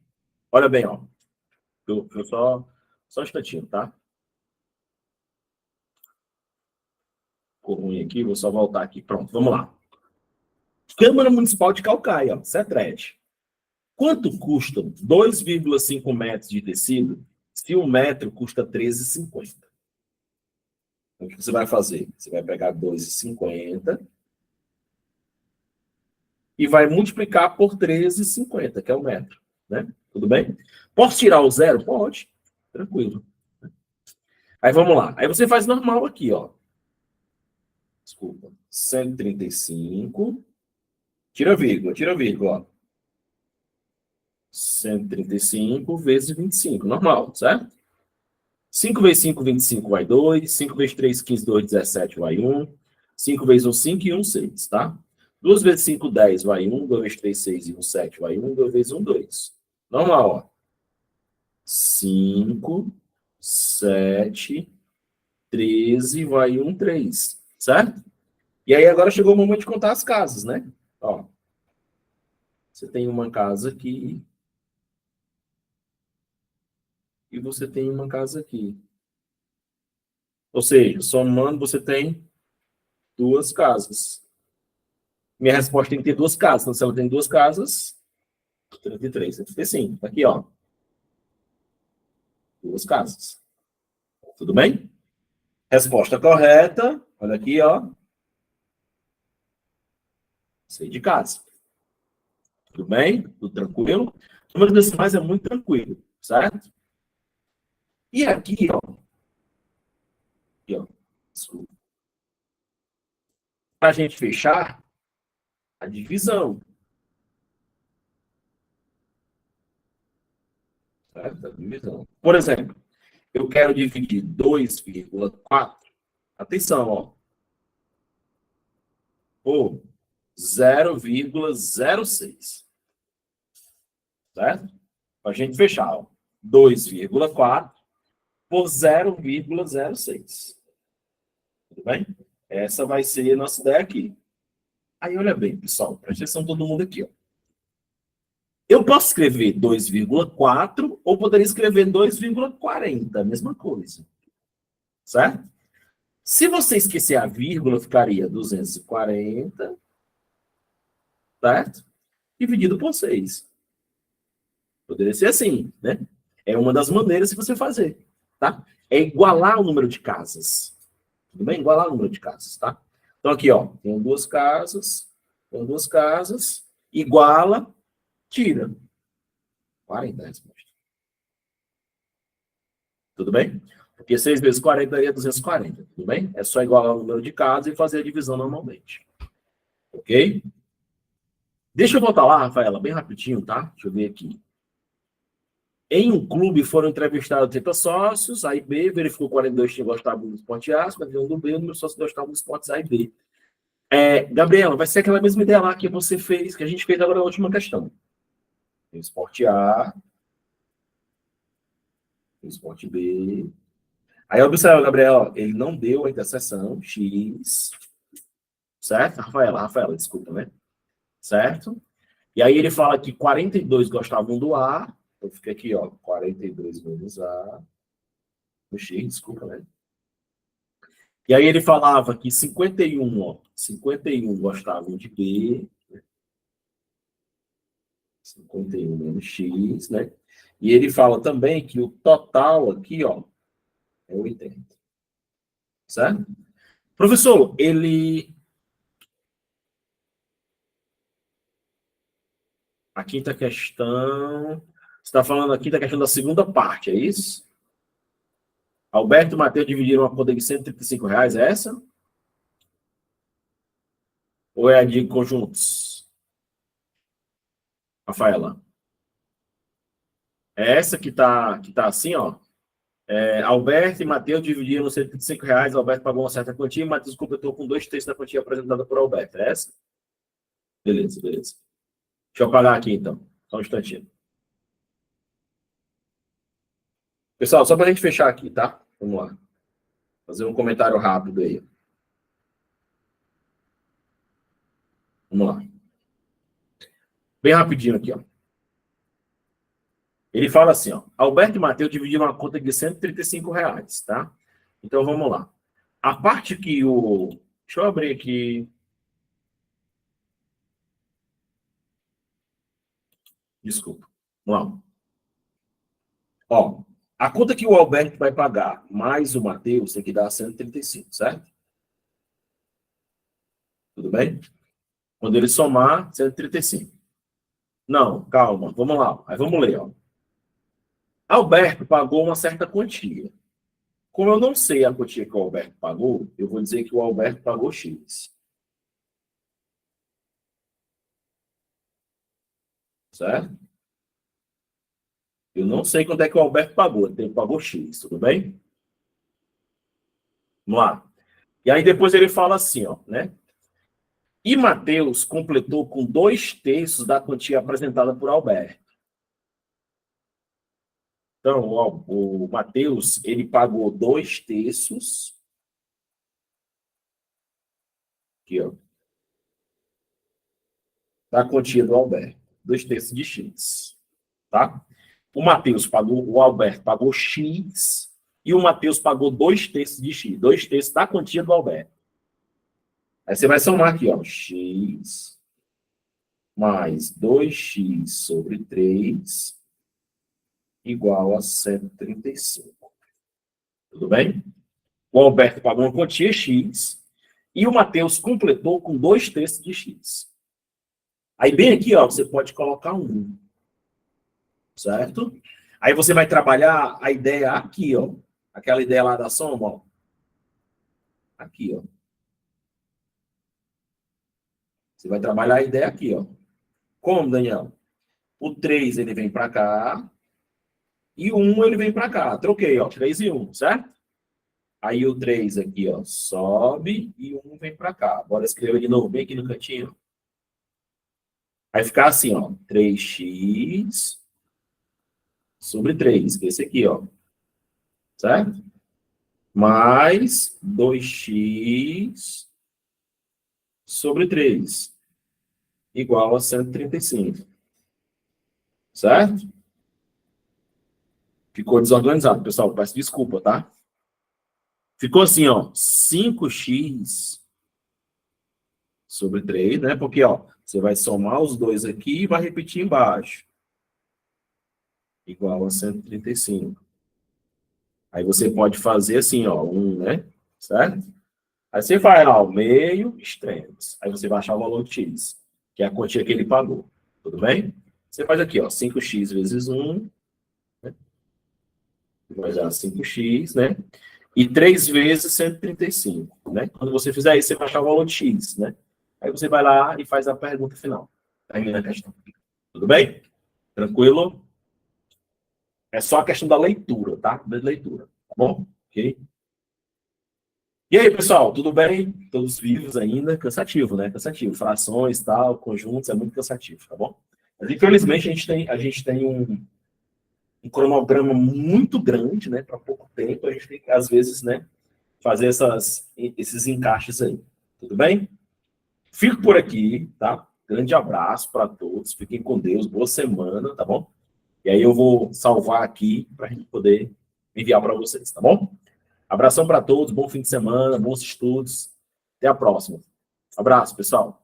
Olha bem, ó. Eu só um instantinho, tá? Ficou ruim aqui, vou só voltar aqui. Pronto, vamos lá. Câmara Municipal de Calcaia, ó, CETRED. Quanto custa 2,5 metros de tecido se um metro custa 13,50? Então, o que você vai fazer? Você vai pegar 2,50 e vai multiplicar por 13,50, que é o metro. Né? Tudo bem? Posso tirar o zero? Pode. Tranquilo. Aí vamos lá. Aí você faz normal aqui, ó. Desculpa. 135. Tira vírgula, ó. 135 vezes 25, normal, certo? 5 vezes 5, 25 vai 2. 5 vezes 3, 15, 2, 17 vai 1. 5 vezes 1, 5 e 1, 6, tá? 2 vezes 5, 10 vai 1. 2 vezes 3, 6 e 1, 7 vai 1. 2 vezes 1, 2. Normal, ó. 5, 7, 13 vai 1, 3, certo? E aí agora chegou o momento de contar as casas, né? Ó. Você tem uma casa aqui. E você tem uma casa aqui. Ou seja, somando, você tem duas casas. Minha resposta tem que ter duas casas. Então, se ela tem duas casas, 33, 75. Tá aqui, ó. Duas casas. Tudo bem? Resposta correta. Olha aqui, ó. Sei de casa. Tudo bem? Tudo tranquilo? O número decimais é muito tranquilo, certo? E aqui, ó. Aqui, ó. Desculpa. Para a gente fechar, a divisão. Certo? A divisão. Por exemplo, eu quero dividir 2,4. Atenção, ó. Por 0,06. Certo? Para a gente fechar, ó. 2,4 por 0,06. Tudo bem? Essa vai ser a nossa ideia aqui. Aí, olha bem, pessoal. Presta atenção todo mundo aqui, ó. Eu posso escrever 2,4 ou poderia escrever 2,40, a mesma coisa. Certo? Se você esquecer a vírgula, ficaria 240, certo? Dividido por 6. Poderia ser assim, né? É uma das maneiras de você fazer, tá? É igualar o número de casas. Tudo bem? Igualar o número de casas, tá? Então, aqui, ó, tem duas casas, iguala, tira. 40 resposta. Tudo bem? Porque 6 vezes 40 daria 240, tudo bem? É só igualar o número de casas e fazer a divisão normalmente. Ok? Deixa eu voltar lá, Rafaela, bem rapidinho, tá? Deixa eu ver aqui. Em um clube foram entrevistados 30 sócios, A e B, verificou 42 que gostavam do esporte A, 51 do B, o número de sócios gostavam do esportes A e B. Gabriela, vai ser aquela mesma ideia lá que você fez, que a gente fez agora na última questão. Tem o esporte A, tem o esporte B. Aí observa, Gabriel, ele não deu a interseção X, certo? Rafaela, desculpa, né? Certo? E aí ele fala que 42 gostavam do A, então fica aqui, ó, 42 menos A, o X, desculpa, né? E aí ele falava que 51, ó, 51 gostavam de B, 51 menos X, né? E ele fala também que o total aqui, ó, é 80. Certo? Professor, ele... A quinta questão... Você está falando aqui da questão da segunda parte, é isso? Alberto e Matheus dividiram uma conta de R$ 135, é essa? Ou é a de conjuntos? Rafaela. É essa que tá assim, ó. Alberto e Matheus dividiram R$ 135. Alberto pagou uma certa quantia e Matheus completou com 2/3 da quantia apresentada por Alberto. É essa? Beleza. Deixa eu apagar aqui, então. Só um instantinho. Pessoal, só para a gente fechar aqui, tá? Vamos lá. Fazer um comentário rápido aí. Vamos lá. Bem rapidinho aqui, ó. Ele fala assim, ó. Alberto e Matheus dividiram uma conta de R$ 135, tá? Então, vamos lá. A parte que o... Deixa eu abrir aqui. Desculpa. Vamos lá. Ó, a conta que o Alberto vai pagar mais o Matheus tem que dar 135, certo? Tudo bem? Quando ele somar, 135. Não, calma, vamos lá. Aí vamos ler, ó. Alberto pagou uma certa quantia. Como eu não sei a quantia que o Alberto pagou, eu vou dizer que o Alberto pagou X. Certo? Eu não sei quanto é que o Alberto pagou. Ele pagou X, tudo bem? Vamos lá. E aí depois ele fala assim, ó, né? E Matheus completou com 2/3 da quantia apresentada por Alberto. Então, ó, o Matheus, ele pagou 2/3. Aqui, ó. Da quantia do Alberto. 2/3 de X. Tá? O Alberto pagou X e o Matheus pagou 2/3 de X. 2/3 da quantia do Alberto. Aí você vai somar aqui, ó. X mais 2x sobre 3 igual a 135. Tudo bem? O Alberto pagou uma quantia X e o Matheus completou com 2/3 de X. Aí bem aqui, ó, você pode colocar 1. Certo? Aí você vai trabalhar a ideia aqui, ó. Aquela ideia lá da soma, ó. Aqui, ó. Você vai trabalhar a ideia aqui, ó. Como, Daniel? O 3 ele vem para cá e o 1 ele vem para cá. Troquei, ó. 3 e 1, certo? Aí o 3 aqui, ó, sobe e o 1 vem para cá. Bora escrever de novo, bem aqui no cantinho. Vai ficar assim, ó. 3x sobre 3, que é esse aqui, ó. Certo? Mais 2x sobre 3 igual a 135. Certo? Ficou desorganizado, pessoal. Peço desculpa, tá? Ficou assim, ó. 5x sobre 3, né? Porque, ó, você vai somar os dois aqui e vai repetir embaixo. Igual a 135. Aí você pode fazer assim, ó. 1, né? Certo? Aí você vai, ó, meio, extremos. Aí você vai achar o valor de x, que é a quantia que ele pagou. Tudo bem? Você faz aqui, ó. 5x vezes 1. Né? Vai dar 5x, né? E 3 vezes 135, né? Quando você fizer isso, você vai achar o valor de x, né? Aí você vai lá e faz a pergunta final. Termina a questão. Tudo bem? Tranquilo? É só a questão da leitura, tá? Da leitura, tá bom? Ok? E aí, pessoal, tudo bem? Todos vivos ainda? Cansativo, né? Cansativo. Frações, tal, conjuntos, é muito cansativo, tá bom? Mas, infelizmente, a gente tem um cronograma muito grande, né? Para pouco tempo, a gente tem que, às vezes, né? Fazer esses encaixes aí. Tudo bem? Fico por aqui, tá? Grande abraço para todos. Fiquem com Deus. Boa semana, tá bom? E aí eu vou salvar aqui para a gente poder enviar para vocês, tá bom? Abração para todos. Bom fim de semana, bons estudos. Até a próxima. Abraço, pessoal.